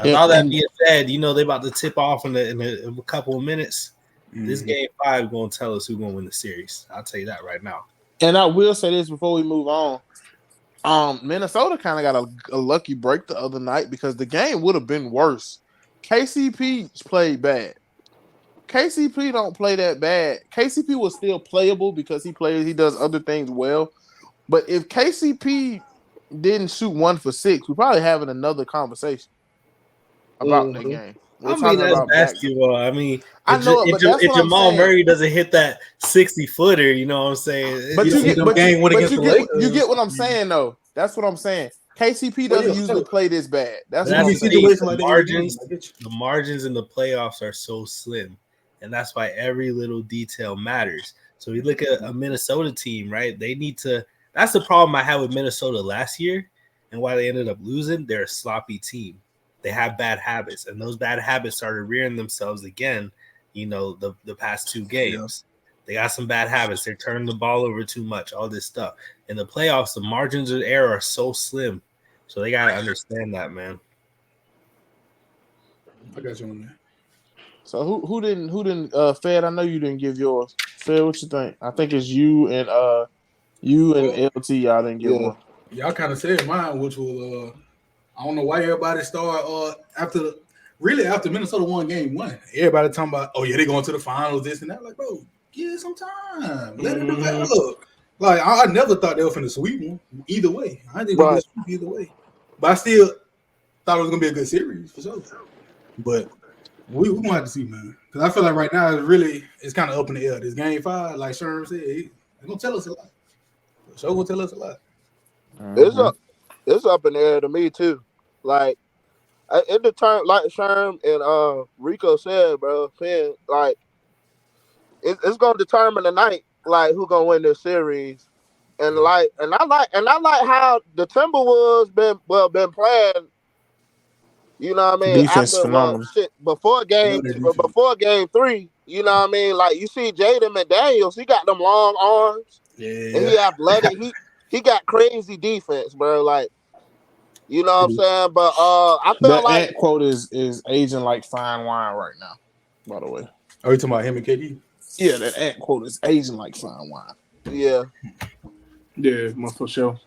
Now, all that being said, they're about to tip off in a couple of minutes. This game 5 going to tell us who's going to win the series. I'll tell you that right now. And I will say this before we move on. Minnesota kind of got a lucky break the other night because the game would have been worse. KCP played bad. KCP don't play that bad. KCP was still playable because he does other things well. But if KCP didn't shoot 1 for 6, we're probably having another conversation about that game. That's basketball. I know, but that's if Jamal Murray doesn't hit that 60-footer, you know what I'm saying? But you get what I'm saying, though. That's what I'm saying. KCP doesn't usually play this bad. That's what I'm saying. The margins in the playoffs are so slim, and that's why every little detail matters. So we look at a Minnesota team, right? They need to. That's the problem I had with Minnesota last year, and why they ended up losing. They're a sloppy team. They have bad habits, and those bad habits started rearing themselves again. The past 2 games, they got some bad habits. They're turning the ball over too much. All this stuff in the playoffs, the margins of error are so slim, so they got to understand that, man. I got you on that. So who didn't Fed? I know you didn't give yours. Fed, what you think? I think it's you and LT. Y'all didn't give one. Y'all kind of said mine, which was I don't know why everybody started after Minnesota won game 1. Everybody talking about, oh yeah, they going to the finals, this and that. Like, bro, give it some time. Let it develop. Like, I never thought they were finna sweep them either way. I didn't think we could sweep either way. But I still thought it was gonna be a good series for sure. But we gonna have to see, man. Because I feel like right now it's kind of up in the air. This game 5, like Sherm said, it's gonna tell us a lot. The show will tell us a lot. It's up in the air to me too. Like it determined, like Sherm and Rico said, bro. Like it's gonna determine tonight, like who gonna win this series. And I like how the Timberwolves been playing. You know what I mean? Defense phenomenal. Before game 3, you know what I mean? Like you see Jaden McDaniels, he got them long arms. Yeah. And he athletic. He got crazy defense, bro. Like, you know what I'm saying? But I feel like Ant quote is aging like fine wine right now. By the way, are you talking about him and KD? Yeah, that Ant quote is aging like fine wine. Yeah, for sure.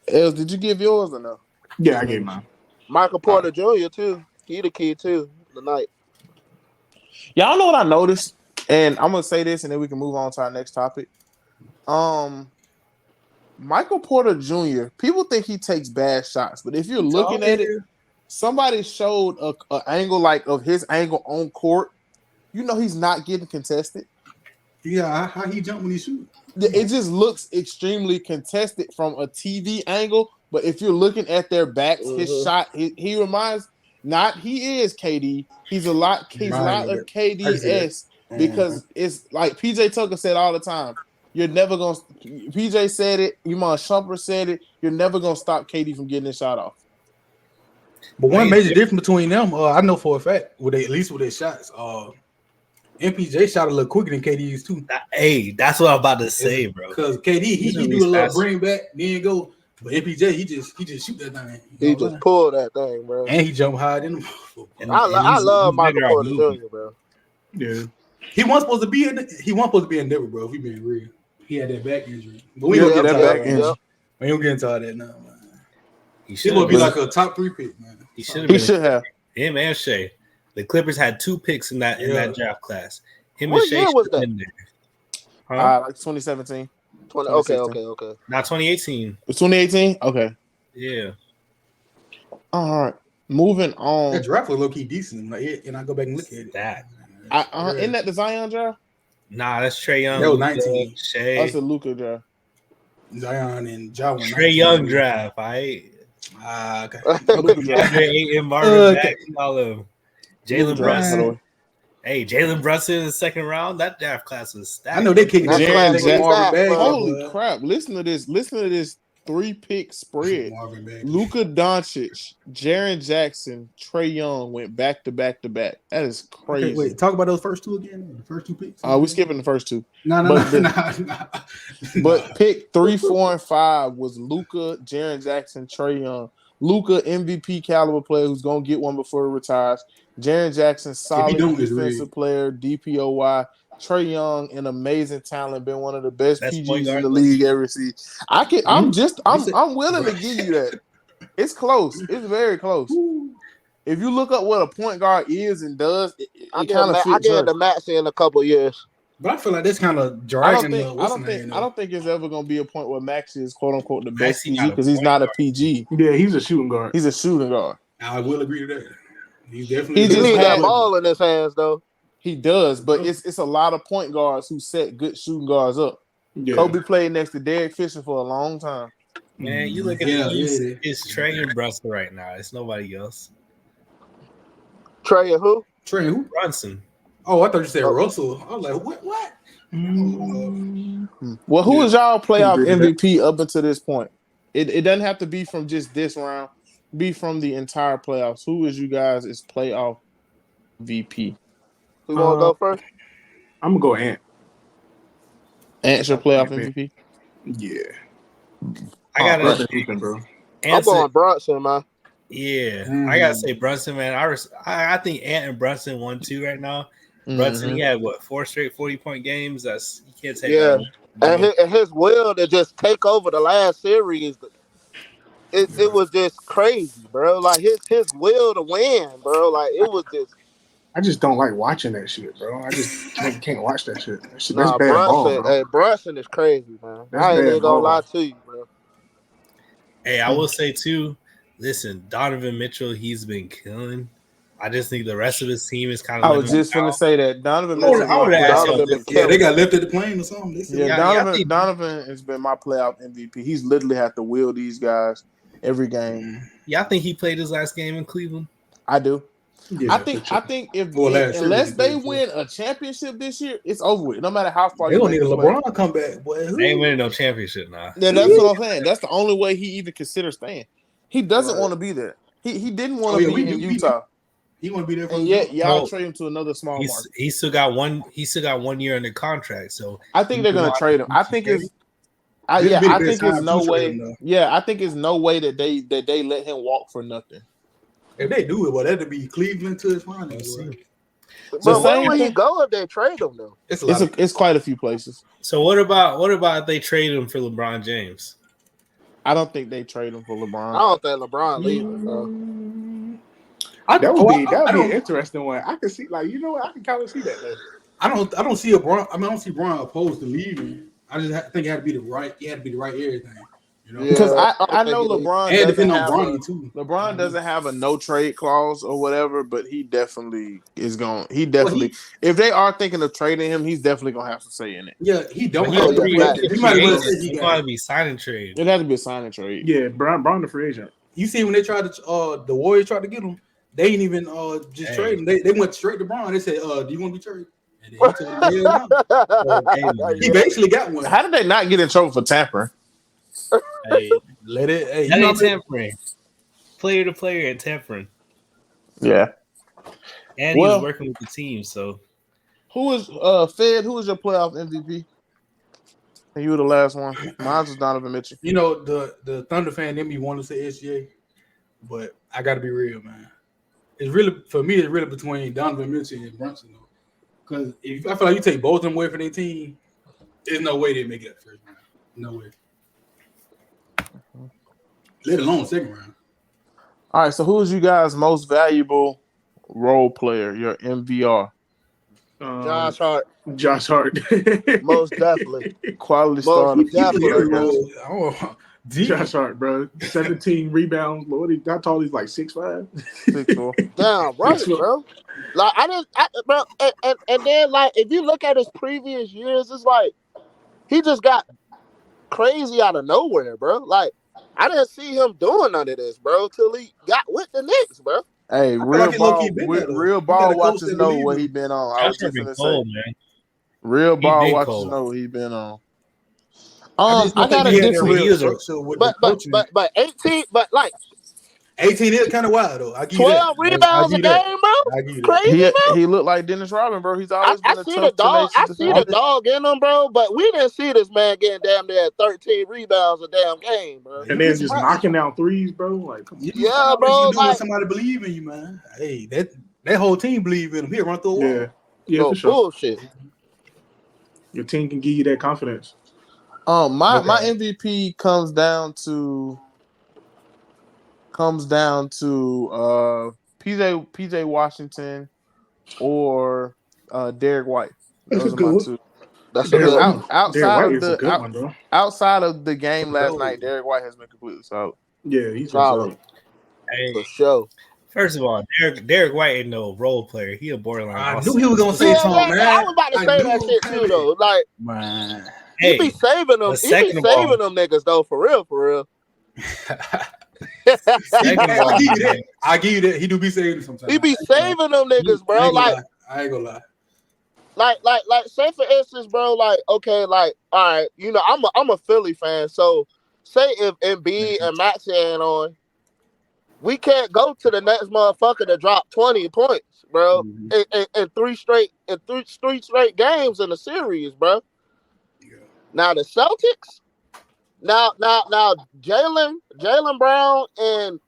Els, did you give yours or no? Yeah, I gave mine. Michael Porter Jr. too. He the key too tonight. Y'all know what I noticed, and I'm gonna say this, and then we can move on to our next topic. Michael Porter Jr., people think he takes bad shots, but if you're looking at it, somebody showed a angle like of his angle on court. You know he's not getting contested. Yeah, how he jump when he shoot? It just looks extremely contested from a TV angle. But if you're looking at their backs, his shot, he reminds he is KD. He's a lot of KDS because it's like PJ Tucker said all the time. You're never gonna. PJ said it. Iman Shumpert said it. You're never gonna stop KD from getting his shot off. But one major difference between them, I know for a fact, at least with their shots, MPJ shot a little quicker than KD's too. Hey, that's what I'm about to say, bro. Because KD, he do a little bring back, then go. But MPJ, he just shoot that thing. He just pulled that thing, bro. And he jump high in the I love Michael Porter Jr., bro. Yeah. He wasn't supposed to be in Denver, bro. If we being real. He had that back injury. But we don't get into that back injury. We don't get into all that now, man. He would be like a top 3 pick, man. He should have. Him and Shea. The Clippers had 2 picks in that draft class. Him what and Shea year was that? in there. Like 2017. Okay. Not 2018. It's 2018? Okay. Yeah. All right. Moving on. That draft was low-key decent. And I go back and look at it. Isn't that the Zion draft? Nah, that's Trae Young. That was 19. Shea. That's a Luka draft. Zion and Ja. Trae Young draft. Okay. Okay. Ayton, Marvin Bagley, all of them. Jalen Brunson. Hey, Jalen Brunson in the second round. That draft class was stacked. I know they kicked Jaren Jackson. Marvin Bagley. Holy crap! Listen to this 3-pick spread. Luka Doncic, Jaren Jackson, Trae Young went back to back to back. That is crazy. Okay, wait, talk about those first 2 again. The first 2 picks. We're skipping the first 2. No. But pick 3, 4, and 5 was Luka, Jaren Jackson, Trae Young. Luka, MVP caliber player who's gonna get one before he retires. Jaren Jackson, solid defensive player, DPOY. Trae Young, an amazing talent, been one of the best PGs in the league ever seen. I'm willing to give you that. It's close. It's very close. If you look up what a point guard is and does, it kind of fits. I get the max in a couple years. But I feel like that's kind of dragging. I don't think it's ever going to be a point where Max is quote unquote the best PG because he's not a PG. Yeah, he's a shooting guard. He's a shooting guard. I will agree to that. He's definitely. He needs that ball in his hands though. He does, but it's a lot of point guards who set good shooting guards up. Yeah. Kobe played next to Derek Fisher for a long time. Man, you look at it's Trae and Brunson right now. It's nobody else. Trae and who? Trae who? Brunson. Oh, I thought you said Russell. I was like, what? Well, who is y'all playoff MVP up until this point? It doesn't have to be from just this round. Be from the entire playoffs. Who is you guys' playoff VP? Who want to go first? I'm gonna go Ant. Ant's your playoff MVP? Yeah. I gotta bro. I'm going Brunson, man. Yeah, I gotta say Brunson, man. I think Ant and Brunson 1-2 right now. Brunson, he had 4 straight 40-point games. You can't take that. And his will to just take over the last series, it was just crazy, bro. Like his will to win, bro. Like it was just. I just don't like watching that shit, bro. I just can't watch that shit. That's bad ball, bro. Hey, Brunson is crazy, man. I ain't even gonna lie to you, bro. Hey, I will say too. Listen, Donovan Mitchell, he's been killing. I just think the rest of his team is kind of. I was just going to say that Donovan Mitchell. They got lifted the plane or something. Donovan has been my playoff MVP. He's literally had to wheel these guys every game. Yeah, I think he played his last game in Cleveland. I do. Yeah, I think unless they win a championship this year, it's over with. No matter how far they don't need a LeBron comeback, boy. They ain't winning no championship now. Yeah, that's what I'm saying. That's the only way he even considers staying. He doesn't want to be there. He didn't want to be in Utah. He want to be there, and yet y'all trade him to another small market. He still got 1 year in the contract, so I think they're gonna trade him. I think it's no way. Yeah, I think it's no way that they let him walk for nothing. If they do it, well, that'd be Cleveland to his finals. But where would he go if they trade him though? It's quite a few places. So what about if they trade him for LeBron James? I don't think they trade him for LeBron. I don't think LeBron leaving. That would be an interesting one. I can see, I can kind of see that though. I don't see Bron opposed to leaving. I just think it had to be the right. He had to be the right everything. You know, Because Yeah, I don't know think it- LeBron and doesn't depending on have Bronny too. LeBron doesn't have a no trade clause or whatever, but he definitely is going. He Well, definitely, if they are thinking of trading him, he's definitely gonna have some say in it. he But don't he have Oh, a to. yeah, free, But fact. he a he free might as well agent. say he He got gonna it. be signing trade. It has to be a signing trade. Yeah, Brown the free agent. You see when they tried to the Warriors tried to get him, they didn't even just Hey. trade him. They went straight to Bron. They said, "Do you want to be traded?" And then he told them, "Hell no." So Hey, man. he basically got one. How did they not get in trouble for tampering? Hey, let it. Hey, That you know, ain't tampering. Player to player and tampering. Yeah. And he was Well, working with the team, so who is Fed? Who is your playoff MVP? And you were the last one. Mine was Donovan Mitchell. you know the Thunder fan in me wanted to say SGA, but I got to be real, man. It's really for me. It's really between Donovan Mitchell and Brunson, though. Because if I feel like you take both of them away from their team, there's no way they make it that first round. No way. Let alone second round. All right. So who is you guys' most valuable role player? Your MVR. Josh Hart, Josh Hart. most definitely. Quality Most starter. He played definitely. every I guess. role. Oh, Josh Hart, bro. 17 rebounds. Lord, how tall he's like 6'5". 6'4". Damn right, bro. Like bro, and then like if you look at his previous years, it's like he just got crazy out of nowhere, bro. Like I didn't see him doing none of this, bro, till he got with the Knicks, bro. Hey, I feel like he low-key been there, though. real He got ball a coach watchers that know believe what in he him. been on. I was Josh just been gonna say, cold, man. real ball been watchers cold. know what he been on. I just don't I got think a he had that different. real He was a- structure with the But coaching. 18, but like 18 is kind of wild, though. I give you 12 that. I rebounds give a you that. game, bro. I give you that. Crazy, bro. He looked like Dennis Rodman, bro. He's always been I a see the tough, dog. tenacious I see the defender. dog in him, bro. But we didn't see this man getting damn near 13 rebounds a damn game, bro. And then just knocking down threes, bro. Like, come on. You be Yeah, surprised bro, what you do when like- somebody believe in you, man. Hey, that whole team believe in him. He'll run through a wall. Yeah. Yeah, No for sure. bullshit. Your team can give you that confidence. My Okay. MVP comes down to PJ Washington or Derek White. That's a Those are good my one. two. That's a Derek good White, one. Outside White of is a good one, bro. outside of the game last sure. night, Derek White has been completely solid. Yeah, he's Solid. solid. Hey, For sure. first of all, Derek White ain't no role player. He a borderline. I all-star. knew he was gonna say Yeah, something, man, I man. was about to I say knew that it was shit too, coming. though. Like Man. he be Hey, saving them. but He be second of all- saving them niggas though, for real, for real. second of all, I give you that. I give you that. He do be saving sometimes. He be saving them niggas, bro. Like I ain't gonna lie. like say for instance, bro, like okay, like all right, you know, I'm a Philly fan, so say if Embiid and Maxey ain't on, we can't go to the next motherfucker to drop 20 points, bro, in three straight games in the series, bro. Yeah. Now the Celtics, now Jaylen Brown and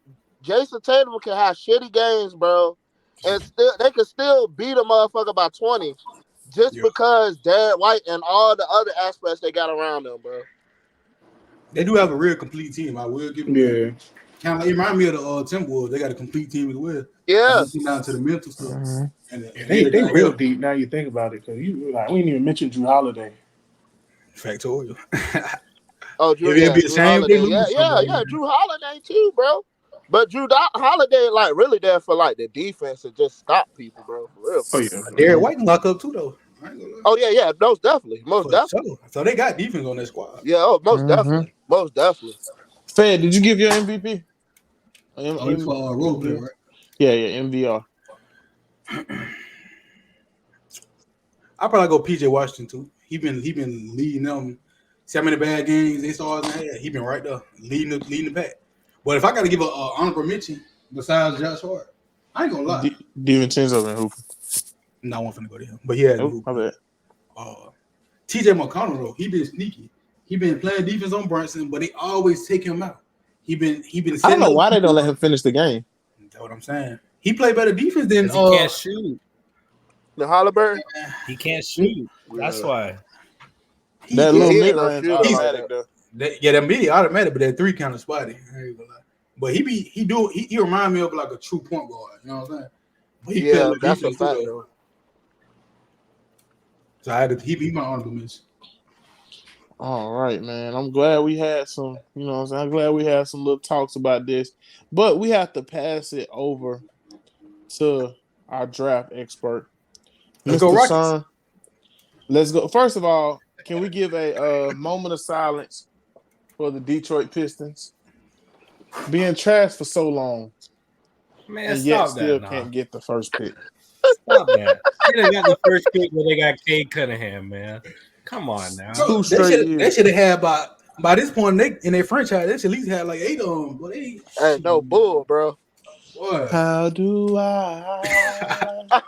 Jason Tatum can have shitty games, bro, and still they can still beat a motherfucker by 20. Just because Derek White and all the other aspects they got around them, bro. They do have a real complete team. I will give them that. Kind of like, it remind me of the Timberwolves. They got a complete team as well. Yeah. Come down to the mental stuff. And They real deep now. You think about it, because you like we didn't even mention Drew Holiday. Factorial. Oh, Drew, It'd be a Drew shame if they Holiday. lose. Yeah. Drew Holiday too, bro. But Drew Holiday, like, really there for like the defense and just stop people, bro. For real. Oh yeah, Derek White can lock up too, though. I ain't gonna lie. Oh yeah. Most definitely. Sure. So they got defense on that squad. Yeah. Oh, most definitely. Fed, did you give your MVP? Only for role player, right? Yeah, MVR. I probably go PJ Washington too. He been leading them. See how many bad games they saw in there? He been right there leading the pack. But if I got to give an honorable mention besides Josh Hart, I ain't gonna lie. DiVincenzo been hooping. No, I wasn't finna go to him, but he had Oh, my bad. TJ McConnell though, he been sneaky. He been playing defense on Brunson, but they always take him out. He been. I don't know why they don't let him finish the game. That's what I'm saying. He played better defense than he can't shoot. The Halliburton. He can't shoot. That's why. That little he mid ain't no range shooter automatic like though. That media automatic, but that three kind of spotty. I ain't gonna lie. But he remind me of like a true point guard. You know what I'm saying? But he Yeah, with that's a defense too, fact, though. though. So I had to. He my honorable mention. All right, man. I'm glad we had some, you know what I'm saying? I'm glad we had some little talks about this. But we have to pass it over to our draft expert, Let's go Mr. Rockets. Cern. Let's go. First of all, can we give a moment of silence for the Detroit Pistons? Being trashed for so long Man, and yet stop still that, nah. can't get the first pick. Stop that. They done got the first pick where they got Cade Cunningham, man. Come on now. Bro, 2 straight they years. should have had by this point in their franchise, they should at least have like 8 of them. But they Hey, no bull, bro. boy. How do I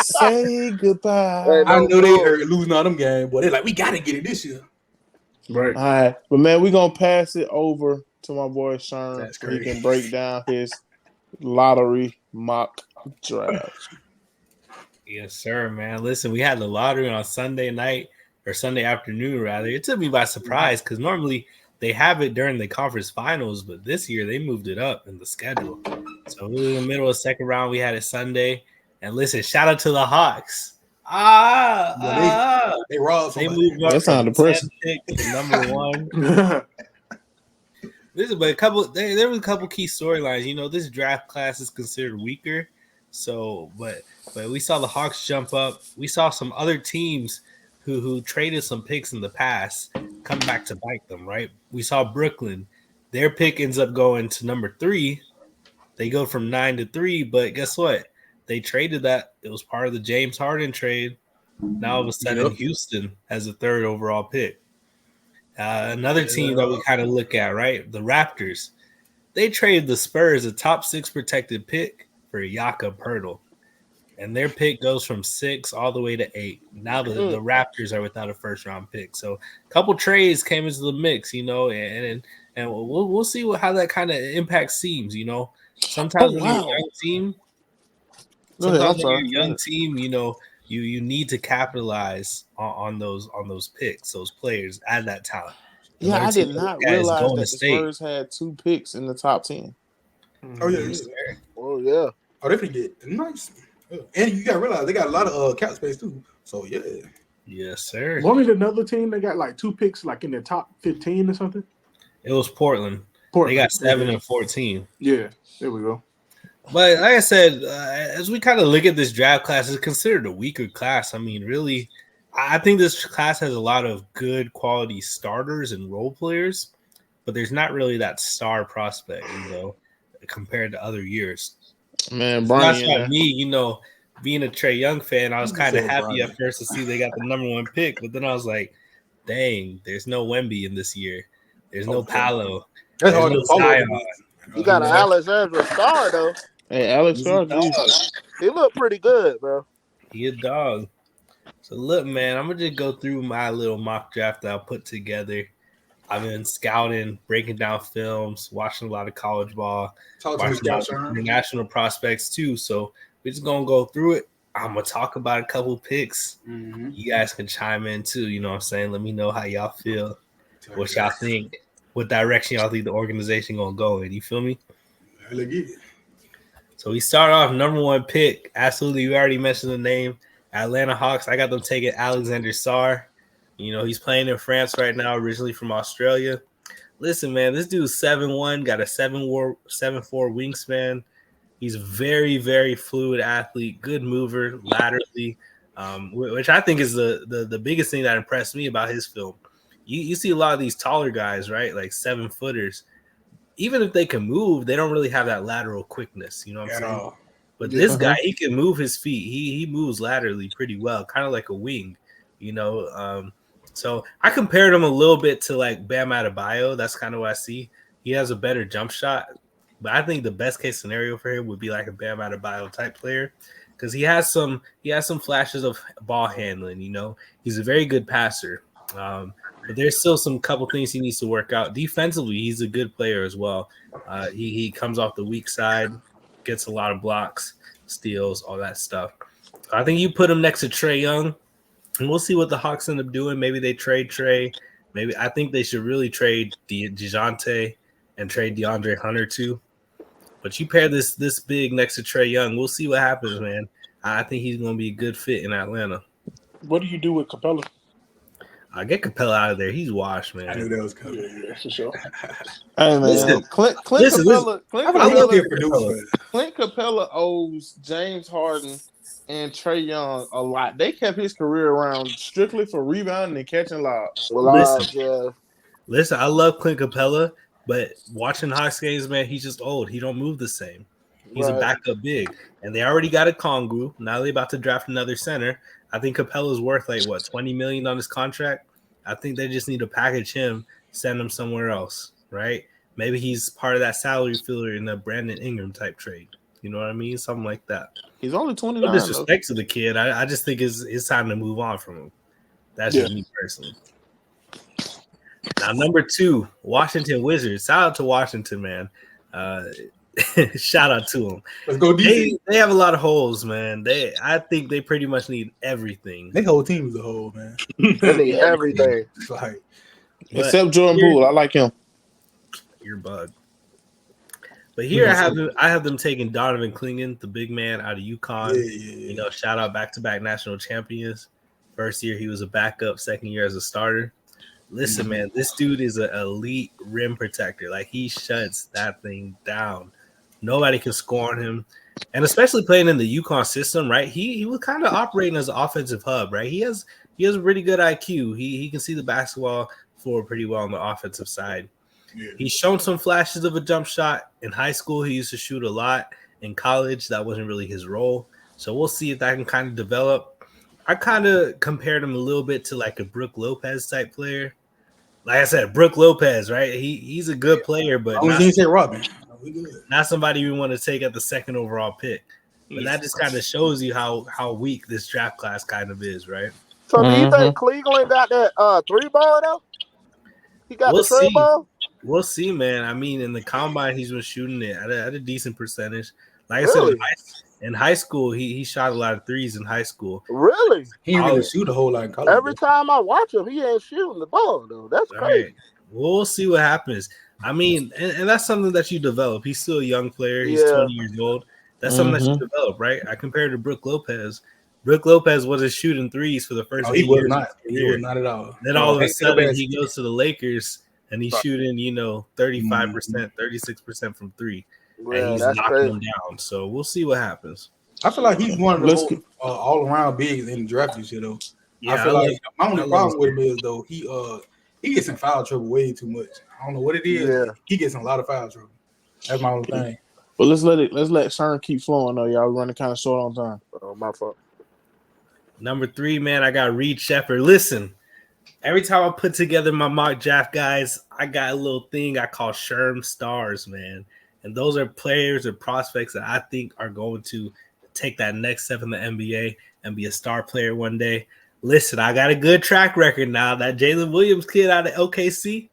say Hey, goodbye? I no know they bull. hurt losing all them games, but they're like, we gotta get it this year. Right. All right, but man, we're gonna pass it over to my boy Sherm That's so he crazy. can break down his lottery mock draft. Yes, sir, man. Listen, we had the lottery on Sunday night or Sunday afternoon, rather. It took me by surprise because normally they have it during the conference finals, but this year they moved it up in the schedule. So we were in the middle of the second round. We had it Sunday. And listen, shout out to the Hawks. They robbed They somebody. moved up That from sounds the 10th depressing. pick to number 1. Right. Listen, but there was a couple key storylines. You know, this draft class is considered weaker. So, but we saw the Hawks jump up. We saw some other teams who traded some picks in the past come back to bite them, right? We saw Brooklyn. Their pick ends up going to number 3. They go from 9 to 3, but guess what? They traded that. It was part of the James Harden trade. Now all of a sudden, Yep. Houston has the 3rd overall pick. Another team that we kind of look at, right? The Raptors. They traded the Spurs a top 6 protected pick for Jakob Poeltl. And their pick goes from 6 all the way to 8. Now the Raptors are without a first round pick. So a couple trades came into the mix, you know, and we'll see how that kind of impacts teams, you know. Sometimes when you're a young team, Go ahead. I'm sometimes when sorry. you're a young team, you know, you need to capitalize on those picks, those players, add that talent. Yeah, Another I team did to look not at is realize Golden that the State. Spurs had 2 picks in the top 10. Oh yeah, Yes, yeah. sir. Oh yeah. Oh, they can get nice. Yeah. And you gotta realize they got a lot of cap space too. So yeah. Yes, sir. Wasn't it another team that got like 2 picks, like in the top 15 or something? It was Portland. Portland. They got 7 Okay. and 14. Yeah, there we go. But like I said, as we kind of look at this draft class, it's considered a weaker class. I mean, really, I think this class has a lot of good quality starters and role players, but there's not really that star prospect, you know, compared to other years. Man, So that's Bronny in why there. me, you know, being a Trae Young fan, I was You kind of said happy Bronny. at first to see they got the number 1 pick, but then I was like, dang, there's no Wemby in this year. There's no Paolo. That's There's hard no to follow. Zion. You got an You know? Alexandra Star though. Hey, Alex He's a Starr, dog. He looked pretty good, bro. He a dog. So look, man, I'm gonna just go through my little mock draft that I put together. I've been scouting, breaking down films, watching a lot of college ball, Talk to me, watching a lot Scout of Sherm. international prospects too. So we're just gonna go through it. I'm gonna talk about a couple picks. Mm-hmm. You guys can chime in too. You know what I'm saying? Let me know how y'all feel, what y'all think, what direction y'all think the organization gonna go in. You feel me? Look it. So we start off number 1 pick. Absolutely, you already mentioned the name. Atlanta Hawks. I got them taking Alexander Sarr. You know, he's playing in France right now, originally from Australia. Listen, man, this dude's 7'1", got a 7'4" wingspan. He's very, very fluid athlete, good mover laterally, which I think is the biggest thing that impressed me about his film. You see a lot of these taller guys, right, like 7-footers. Even if they can move, they don't really have that lateral quickness. You know what I'm At saying? all. But Yeah. this guy, he can move his feet. He moves laterally pretty well, kind of like a wing, you know. So I compared him a little bit to like Bam Adebayo. That's kind of what I see. He has a better jump shot, but I think the best case scenario for him would be like a Bam Adebayo type player because he has some flashes of ball handling. You know, he's a very good passer. But there's still some couple things he needs to work out. Defensively, he's a good player as well. He comes off the weak side, gets a lot of blocks, steals, all that stuff. So I think you put him next to Trae Young, and we'll see what the Hawks end up doing. Maybe they trade Trae. Maybe I think they should really trade DeJounte and trade DeAndre Hunter too. But you pair this big next to Trae Young, we'll see what happens, man. I think he's going to be a good fit in Atlanta. What do you do with Capella? I get Capella out of there. He's washed, I knew man. that was coming. Yeah, for sure. Hey man, Listen, Clint listen. Capella, I feel like he love can't produce, Capella. but Clint Capella owes James Harden and Trae Young a lot. They kept his career around strictly for rebounding and catching lobs. Listen, Lives, yeah. listen. I love Clint Capella, but watching Hawks games, man, he's just old. He don't move the same. He's a Right. backup big, and they already got a Kongu. Now they're about to draft another center. I think Capella's worth like what 20 million on his contract. I think they just need to package him, send him somewhere else, right? Maybe he's part of that salary filler in a Brandon Ingram type trade. You know what I mean? Something like that. He's only No 29 though. disrespect to the kid. I just think it's time to move on from him. That's Yeah. just me personally. Now, number 2, Washington Wizards. Shout out to Washington, man. Shout out to them. let's go DC. They have a lot of holes, man. I think they pretty much need everything. Their whole team is a whole, man. They need everything. It's like, But Except Jordan here- Poole. I like him. You're bug. But here I have them taking Donovan Clingan, the big man out of UConn. yeah. You know, shout out back-to-back national champions. First year he was a backup, second year as a starter. Listen, man, this dude is an elite rim protector. Like, he shuts that thing down. Nobody can score on him. And especially playing in the UConn system, right? He was kind of operating as an offensive hub, right? He has a pretty good IQ. He can see the basketball floor pretty well on the offensive side. Yeah. He's shown some flashes of a jump shot. In high school, he used to shoot a lot. In college, that wasn't really his role. So we'll see if that can kind of develop. I kind of compared him a little bit to like a Brook Lopez type player. Like I said, Brook Lopez, right? He's a good player, but As long as he didn't say Robin, we good. not somebody we want to take at the second overall pick. But that just kind of shows you how weak this draft class kind of is, right? So do you Mhm. think Cleveland got that 3 ball though? He got We'll the 3 see. ball? We'll see, man. I mean, in the combine, he's been shooting it at a decent percentage. Like I Really? said, in high school, he shot a lot of threes in high school. Really? He didn't really shoot a whole lot in college. Every time I watch him, he ain't shooting the ball though. That's All crazy. right. We'll see what happens. I mean, and that's something that you develop. He's still a young player. He's Yeah. 20 years old. That's something that you develop, right? I compared to Brook Lopez. Brook Lopez wasn't shooting threes for the first Oh, he 8 was years not. of his He career. was not at all. Then all of a Thanks to the sudden, best. he goes to the Lakers and he's shooting, 35%, 36% from three. And Yeah, he's that's knocking crazy. them down. So we'll see what happens. I feel like he's one of the Let's most all-around bigs in the draft this year, though. Yeah, I feel like my I only love problem his with him is though he gets in foul trouble way too much. I don't know what it is. Yeah. He gets in a lot of foul trouble. That's my only thing. But let's let Cern keep flowing though. Y'all running kind of short on time. Oh, my fault. Number 3, man, I got Reed Shepherd. Listen, every time I put together my mock draft, guys, I got a little thing I call Sherm Stars, man. And those are players or prospects that I think are going to take that next step in the NBA and be a star player one day. Listen, I got a good track record now. That Jalen Williams kid out of OKC,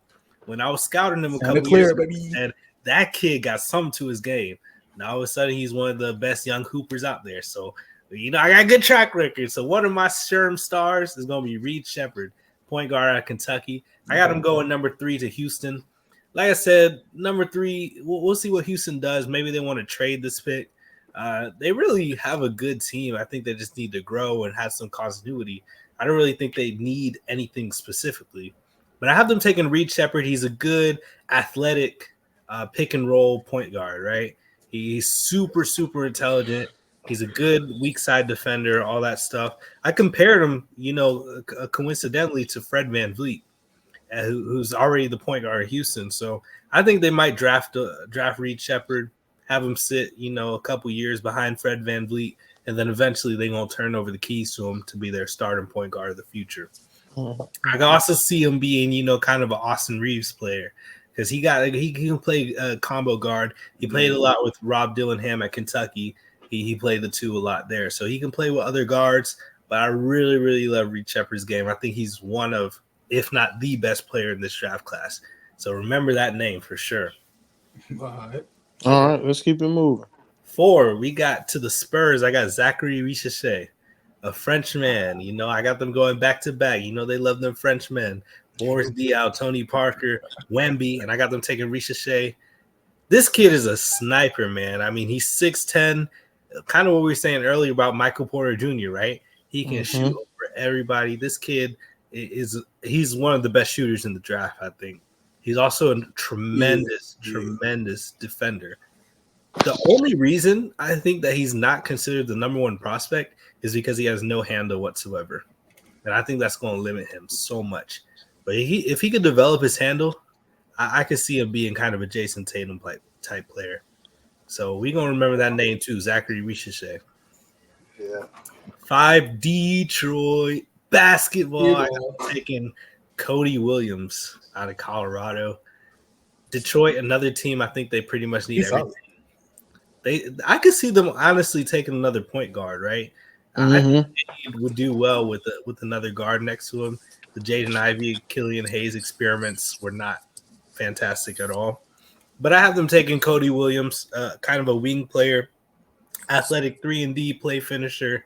when I was scouting him a couple years ago, and that kid got something to his game. Now all of a sudden he's one of the best young hoopers out there. So, I got a good track record. So one of my Sherm Stars is going to be Reed Shepherd, point guard out of Kentucky. I got him going number 3 to Houston. Like I said, number 3, we'll see what Houston does. Maybe they want to trade this pick. They really have a good team. I think they just need to grow and have some continuity. I don't really think they need anything specifically. But I have them taking Reed Shepherd. He's a good athletic pick and roll point guard, right? He's super, super intelligent. He's a good weak side defender, all that stuff. I compared him, coincidentally to Fred VanVleet, who's already the point guard of Houston. So I think they might draft Reed Shepherd, have him sit, a couple years behind Fred VanVleet, and then eventually they're going to turn over the keys to him to be their starting point guard of the future. I can also see him being, kind of an Austin Reeves player because he can play combo guard. He played a lot with Rob Dillingham at Kentucky. He played the two a lot there. So he can play with other guards, but I really, really love Reed Shepherd's game. I think he's one of, if not the best player in this draft class. So remember that name for sure. All right, let's keep it moving. 4, we got to the Spurs. I got Zachary Richichet, a Frenchman. I got them going back to back. They love them Frenchmen. Boris Diaw, Tony Parker, Wemby, and I got them taking Richichet. This kid is a sniper, man. I mean, he's 6'10", kind of what we were saying earlier about Michael Porter Jr., right? He can shoot over everybody. This kid he's one of the best shooters in the draft. I think he's also a tremendous defender. The only reason I think that he's not considered the number one prospect is because he has no handle whatsoever, and I think that's going to limit him so much. But if he could develop his handle, I could see him being kind of a Jason Tatum type player. So we're going to remember that name too, Zachary Richeche. Yeah. 5 Detroit basketball. Yeah. I'm taking Cody Williams out of Colorado. Detroit, another team. I think they pretty much need He's everything. solid. I could see them honestly taking another point guard, right? I think he would do well with another guard next to him. The Jaden Ivey, Killian Hayes experiments were not fantastic at all. But I have them taking Cody Williams, kind of a wing player, athletic 3-and-D play finisher.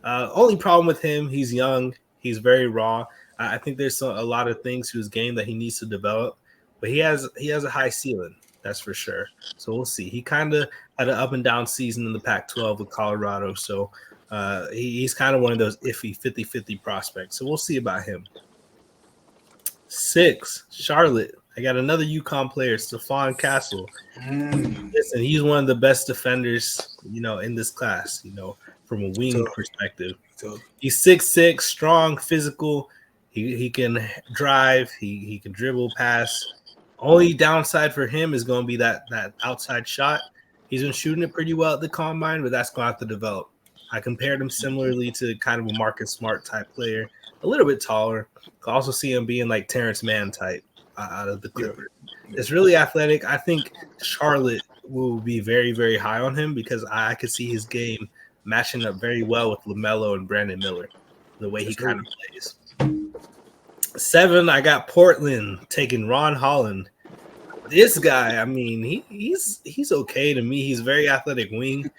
Only problem with him, he's young, he's very raw. I think there's a lot of things to his game that he needs to develop, but he has a high ceiling, that's for sure. So we'll see. He kind of had an up and down season in the Pac-12 with Colorado, so he's kind of one of those iffy 50-50 prospects. So we'll see about him. 6, Charlotte. I got another UConn player, Stephon Castle. Listen, he's one of the best defenders, in this class, from a wing perspective. He's 6'6", strong, physical. He can drive. He can dribble, pass. Only downside for him is going to be that outside shot. He's been shooting it pretty well at the combine, but that's going to have to develop. I compared him similarly to kind of a Marcus Smart type player, a little bit taller. I also see him being like Terrence Mann type out of the Clippers. It's really athletic. I think Charlotte will be very, very high on him because I could see his game matching up very well with LaMelo and Brandon Miller, the way he kind of plays. 7, I got Portland taking Ron Holland. This guy, I mean, he's okay to me. He's very athletic wing,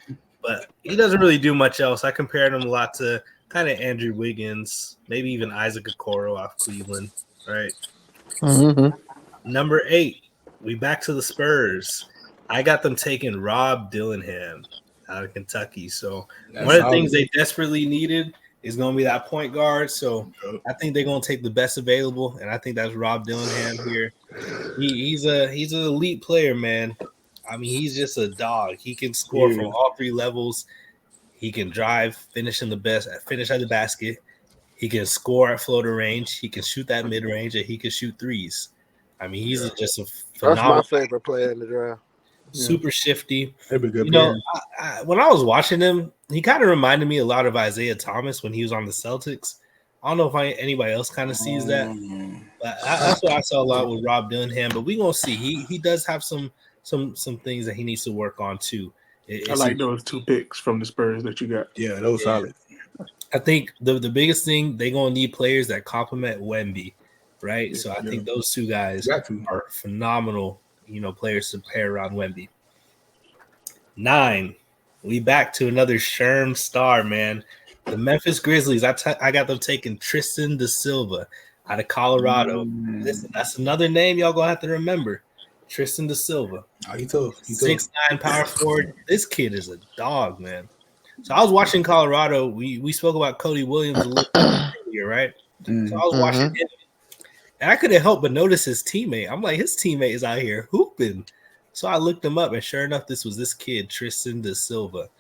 but he doesn't really do much else. I compared him a lot to kind of Andrew Wiggins, maybe even Isaac Okoro off Cleveland, right? Number 8, we back to the Spurs. I got them taking Rob Dillingham out of Kentucky. So one of the things they desperately needed is going to be that point guard. So I think they're going to take the best available, and I think that's Rob Dillingham here. He's an elite player, man. I mean, he's just a dog. He can score from all 3 levels. He can drive, finish at the basket. He can score at floater range. He can shoot that mid range, and he can shoot threes. I mean, he's just a phenomenal. That's my favorite player in the draft. Super shifty. That'd be good. When I was watching him, he kind of reminded me a lot of Isaiah Thomas when he was on the Celtics. I don't know if anybody else kind of sees that, but that's what I saw a lot with Rob Dillingham. But we're gonna see. He does have some things that he needs to work on too. I like those 2 picks from the Spurs that you got. Yeah, those solid. I think the biggest thing, they're gonna need players that complement Wemby, right? So I think those 2 guys are phenomenal, players to pair around Wemby. 9, we back to another Sherm star, man. The Memphis Grizzlies. I got them taking Tristan da Silva out of Colorado. Listen, that's another name y'all gonna have to remember. Tristan da Silva. Oh, he tough. 6'9" power forward. This kid is a dog, man. So I was watching Colorado. We spoke about Cody Williams a little earlier, right? So I was watching him, and I couldn't help but notice his teammate. I'm like, his teammate is out here hooping. So I looked him up, and sure enough, this was this kid, Tristan da Silva.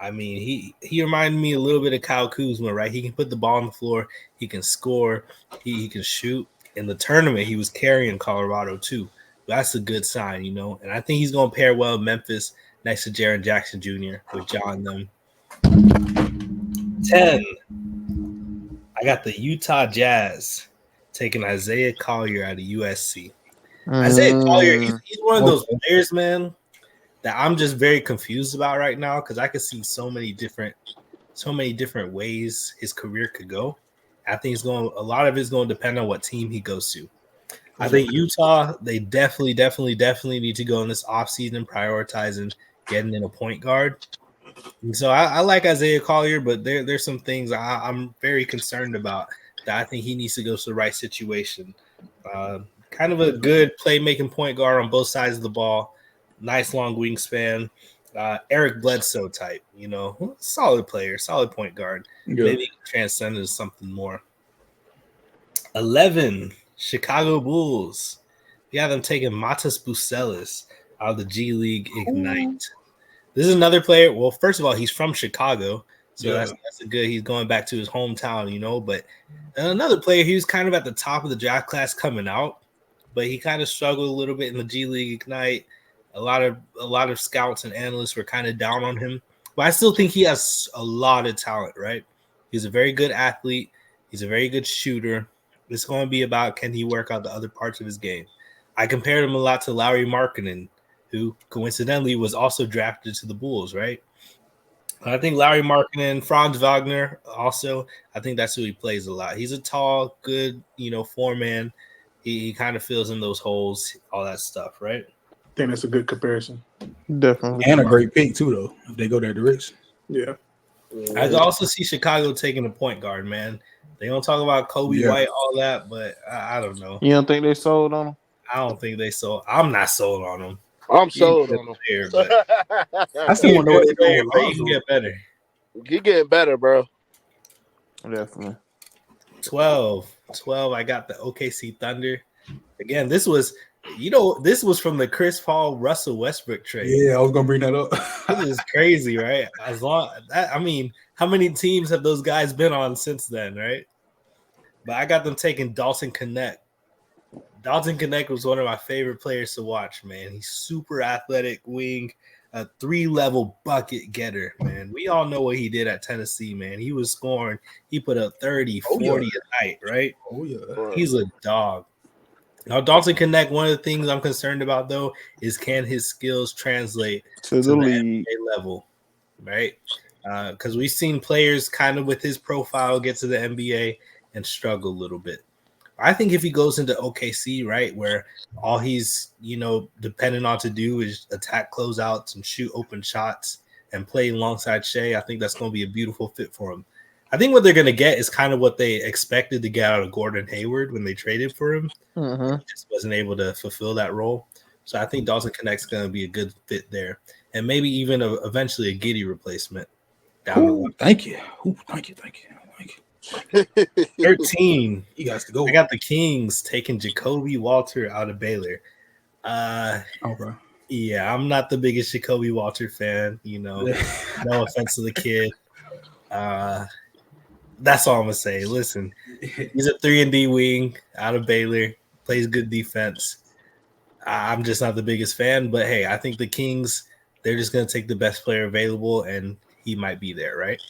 I mean, he reminded me a little bit of Kyle Kuzma, right? He can put the ball on the floor. He can score. He can shoot. In the tournament, he was carrying Colorado too. That's a good sign, And I think he's going to pair well with Memphis next to Jaren Jackson Jr. with John them. 10, I got the Utah Jazz taking Isaiah Collier out of USC. Isaiah Collier, he's one of those players, man, that I'm just very confused about right now because I could see so many different ways his career could go. I think a lot of it's going to depend on what team he goes to. I think Utah, they definitely need to go in this offseason prioritizing getting in a point guard. And so I like Isaiah Collier, but there's some things I'm very concerned about that I think he needs to go to the right situation. Kind of a good playmaking point guard on both sides of the ball. Nice long wingspan. Eric Bledsoe type, solid player, solid point guard. Maybe transcend into something more. 11, Chicago Bulls. We have them taking Matas Bucelis out of the G League Ignite. This is another player. Well, first of all, he's from Chicago, so that's a good. He's going back to his hometown, you know. But another player, he was kind of at the top of the draft class coming out, but he kind of struggled a little bit in the G League Ignite. A lot of scouts and analysts were kind of down on him, but I still think he has a lot of talent. Right? He's a very good athlete. He's a very good shooter. It's going to be about can he work out the other parts of his game. I compared him a lot to Lauri Markkanen, who coincidentally was also drafted to the Bulls, right? I think Lauri Markkanen, Franz Wagner also, I think that's who he plays a lot. He's a tall, good, four-man. He kind of fills in those holes, all that stuff, right? I think that's a good comparison. Definitely. And a great pick, too, though, if they go that direction. Yeah. I also see Chicago taking a point guard, man. They don't talk about Kobe White, all that, but I don't know. You don't think they sold on him? I don't think they sold. I'm not sold on him. I'm sold on him. Here, but I still want to know what they're going, but he can get better. He getting better, bro. Definitely. 12. I got the OKC Thunder. Again, this was from the Chris Paul Russell Westbrook trade. Yeah, I was gonna bring that up. This is crazy, right? How many teams have those guys been on since then, right? But I got them taking Dalton Knecht. Dalton Knecht was one of my favorite players to watch, man. He's super athletic wing, a 3-level bucket getter, man. We all know what he did at Tennessee, man. He was scoring. He put up 30, 40 a night, right? Oh, yeah. He's a dog. Now, Dalton Knecht, one of the things I'm concerned about, though, is can his skills translate to the NBA level, right? Because we've seen players kind of with his profile get to the NBA and struggle a little bit. I think if he goes into OKC, right, where all he's, dependent on to do is attack closeouts and shoot open shots and play alongside Shea, I think that's going to be a beautiful fit for him. I think what they're going to get is kind of what they expected to get out of Gordon Hayward when they traded for him. Mm-hmm. He just wasn't able to fulfill that role. So I think Dalton Knecht's going to be a good fit there. And maybe even eventually a Giddey replacement. Down the line. Thank you. Thank you. 13. You guys to go. I got the Kings taking Jacoby Walter out of Baylor. Okay. Yeah, I'm not the biggest Jacoby Walter fan. No offense to the kid. That's all I'm gonna say. Listen, he's a 3-and-D wing out of Baylor, plays good defense. I'm just not the biggest fan, but hey, I think the Kings, they're just gonna take the best player available, and he might be there, right?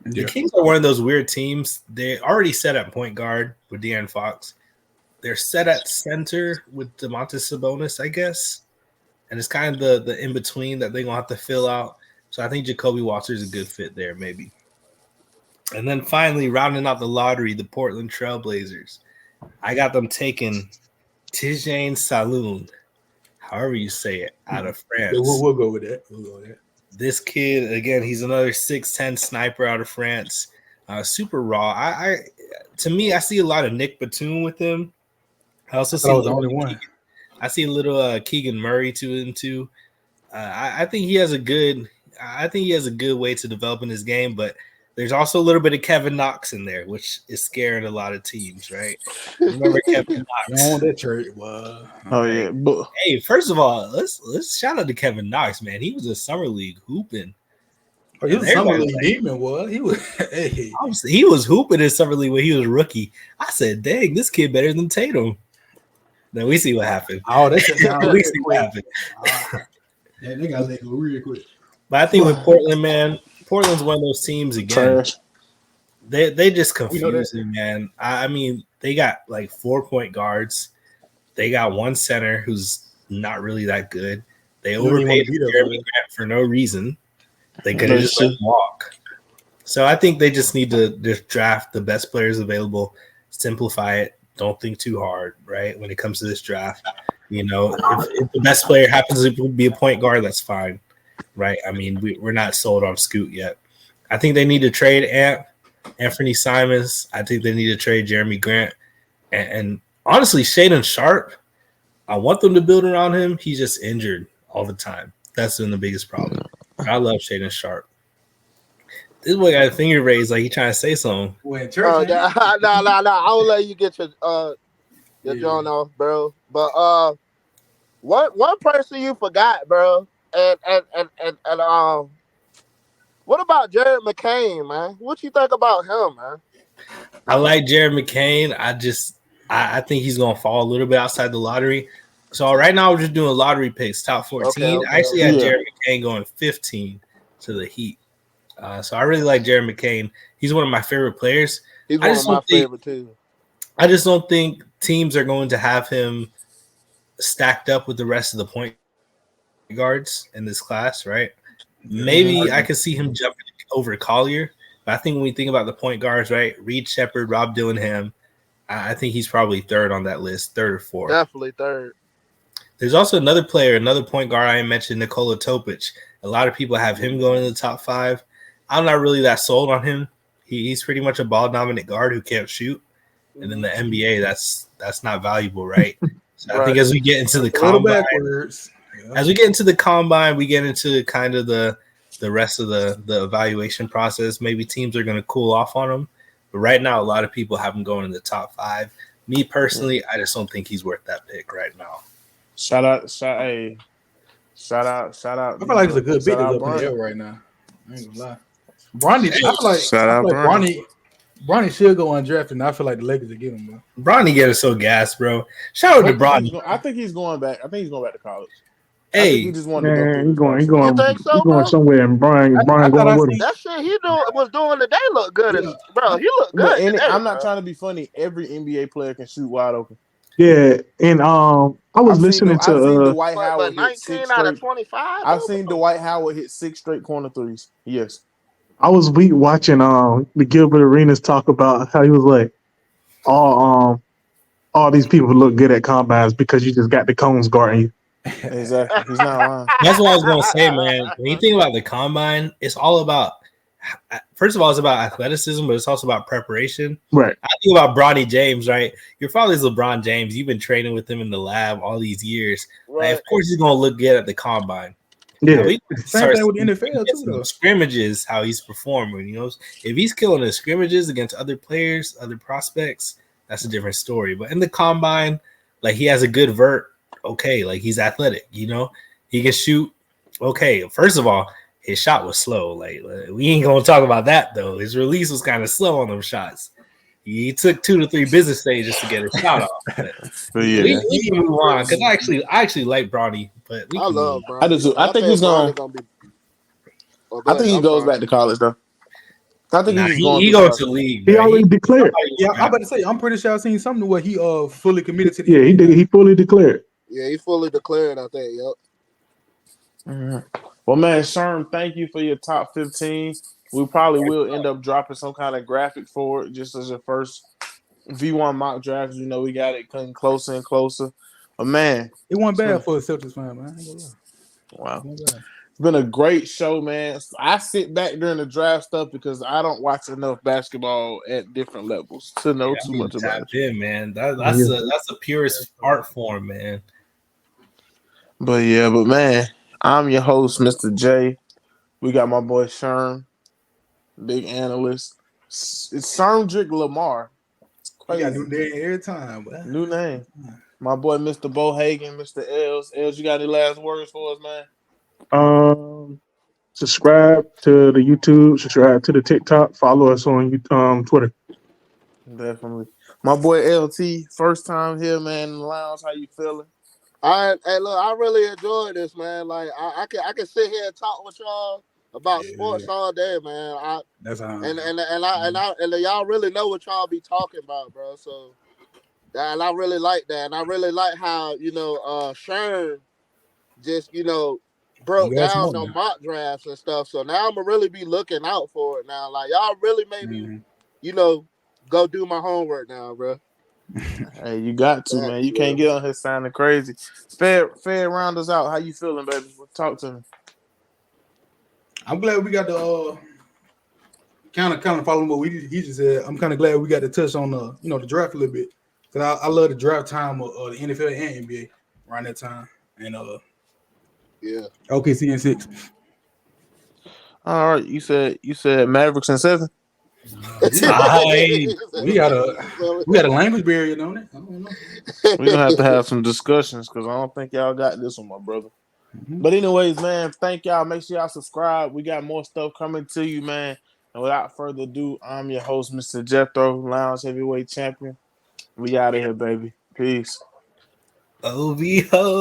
The Kings are one of those weird teams. They already set at point guard with De'Aaron Fox. They're set at center with Domantas Sabonis, I guess. And it's kind of the in-between that they're going to have to fill out. So I think Jacoby Walter is a good fit there, maybe. And then finally, rounding out the lottery, the Portland Trailblazers. I got them taking Tijane Saloon, however you say it, out of France. We'll go with that. This kid, again, he's another 6'10" sniper out of France. Super raw. To me, I see a lot of Nick Batum with him. I also see the only one. I see a little Keegan Murray to him too. I think he has a good way to develop in his game, but there's also a little bit of Kevin Knox in there, which is scaring a lot of teams, right? Remember Kevin Knox? On that trade, wow. Oh yeah. But hey, first of all, let's shout out to Kevin Knox, man. He was a summer league hooping. Oh, he was a summer league demon, was he? Was he was hooping in summer league when he was a rookie. I said, dang, this kid better than Tatum. Then we see what happened. Oh, that's we see what happened. Yeah, they gotta let go real quick. But I think with Portland, man, Portland's one of those teams again. They just confuse me, man. I mean, they got like 4-point guards. They got one center who's not really that good. They overpaid Jeremy Grant for no reason. They could have just let him walk. So I think they just need to just draft the best players available, simplify it. Don't think too hard, right? When it comes to this draft, if the best player happens to be a point guard, that's fine, right? I mean, we're not sold on Scoot yet. I think they need to trade Anthony Simons. I think they need to trade Jeremy Grant. And honestly, Shaedon Sharpe, I want them to build around him. He's just injured all the time. That's been the biggest problem. I love Shaedon Sharpe. This boy got a finger raised like he trying to say something. When church, No. I'll let you get your John off, bro. But one person you forgot, bro, and what about Jared McCain, man? What you think about him, man? I like Jared McCain. I think he's gonna fall a little bit outside the lottery. So right now we're just doing lottery picks, top 14. Okay. I actually had Jared McCain going 15 to the Heat. So I really like Jared McCain. He's one of my favorite players. He's one of my favorite too. I just don't think teams are going to have him stacked up with the rest of the point guards in this class, right? Maybe I could see him jumping over Collier. But I think when we think about the point guards, right? Reed Shepherd, Rob Dillingham, I think he's probably third on that list, third or fourth. Definitely third. There's also another player, another point guard I mentioned, Nikola Topic. A lot of people have him going in the top 5. I'm not really that sold on him. He's pretty much a ball-dominant guard who can't shoot. And in the NBA, that's not valuable, right? So I think as we get into the combine, as we get into the combine, we get into kind of the rest of the evaluation process. Maybe teams are going to cool off on him. But right now, a lot of people have him going in the top 5. Me personally, I just don't think he's worth that pick right now. Shout out. I feel like it's a good pick up in the air right now. I ain't gonna lie. Bronny, I feel like Bronny should go undrafted, and I feel like the Lakers are giving him, bro. Bronny getting so gassed, bro. Shout out to Bronny. I think he's going back. I think he's going back to college. Hey, he just wanted to go. He's going. You think so, He's going somewhere, and Brian going with him. That shit he was doing today look good, bro. He looked good. Today, I'm not trying to be funny. Every NBA player can shoot wide open. Yeah, and I was listening to I've seen Dwight Howard 19 out of 25. I've seen Dwight Howard hit 6 straight corner threes. Yes. I was watching the Gilbert Arenas talk about how he was like, all these people look good at combines because you just got the cones guarding you. Exactly. He's not lying. That's what I was gonna say, man. When you think about the combine, it's all about. First of all, it's about athleticism, but it's also about preparation. Right. I think about Bronny James, right? Your father's LeBron James. You've been training with him in the lab all these years. Right. Like, of course, he's gonna look good at the combine. Yeah. Same thing with the NFL too, though. Scrimmages, how he's performing. You know, if he's killing the scrimmages against other players, other prospects, that's a different story. But in the combine, like he has a good vert. Okay, like he's athletic. You know, he can shoot. Okay, first of all, his shot was slow. Like we ain't gonna talk about that though. His release was kind of slow on them shots. He took 2 to 3 business stages to get a shot off. But yeah, we can move on because I actually like Bronny, but I love Bronny. I do. I think he's going. I think he goes back to college though. I think he's going. He goes to league. He already declared. Yeah, I'm about to say. I'm pretty sure I've seen something where he fully committed to the. Yeah, he did. He fully declared. Yeah, he fully declared. I think. Yep. Mm-hmm. Well, man, Sherm, thank you for your top 15. We probably will end up dropping some kind of graphic for it just as a first V1 mock draft. You know, we got it coming closer and closer. But, man. It wasn't bad for a Celtics fan, man. Wow. It's been a great show, man. I sit back during the draft stuff because I don't watch enough basketball at different levels to know too much about it. Man. That's the purest art form, man. But, man, I'm your host, Mr. J. We got my boy Sherm, big analyst. It's Shermdrick Lamar. It's crazy. You got a new name every time, bro. New name. My boy, Mr. Bo Hagen, Mr. Els. Els, you got any last words for us, man? Subscribe to the YouTube, subscribe to the TikTok, follow us on Twitter. Definitely. My boy LT, first time here, man, in the lounge. How you feeling? Hey, look, I really enjoyed this, man. Like, I can sit here and talk with y'all about sports all day, man. That's how. And y'all really know what y'all be talking about, bro. So, and I really like that, and I really like how Sherm just broke down the mock drafts and stuff. So now I'm gonna really be looking out for it now. Like y'all really made me, go do my homework now, bro. Hey, you got to, man. You can't get on here sounding crazy. Fair, round us out. How you feeling, baby? Talk to me. I'm glad we got the kind of following what he just said. I'm kind of glad we got to touch on the draft a little bit because I love the draft time of the NFL and NBA around that time and OKC and 6. All right, you said Mavericks in 7. We got a language barrier, don't it? I don't know. We're gonna have to have some discussions because I don't think y'all got this one, my brother. But anyways, man, thank y'all. Make sure y'all subscribe. We got more stuff coming to you, man. And without further ado, I'm your host, Mr. Jethro, Lounge Heavyweight Champion. We out of here, baby. Peace. OVO.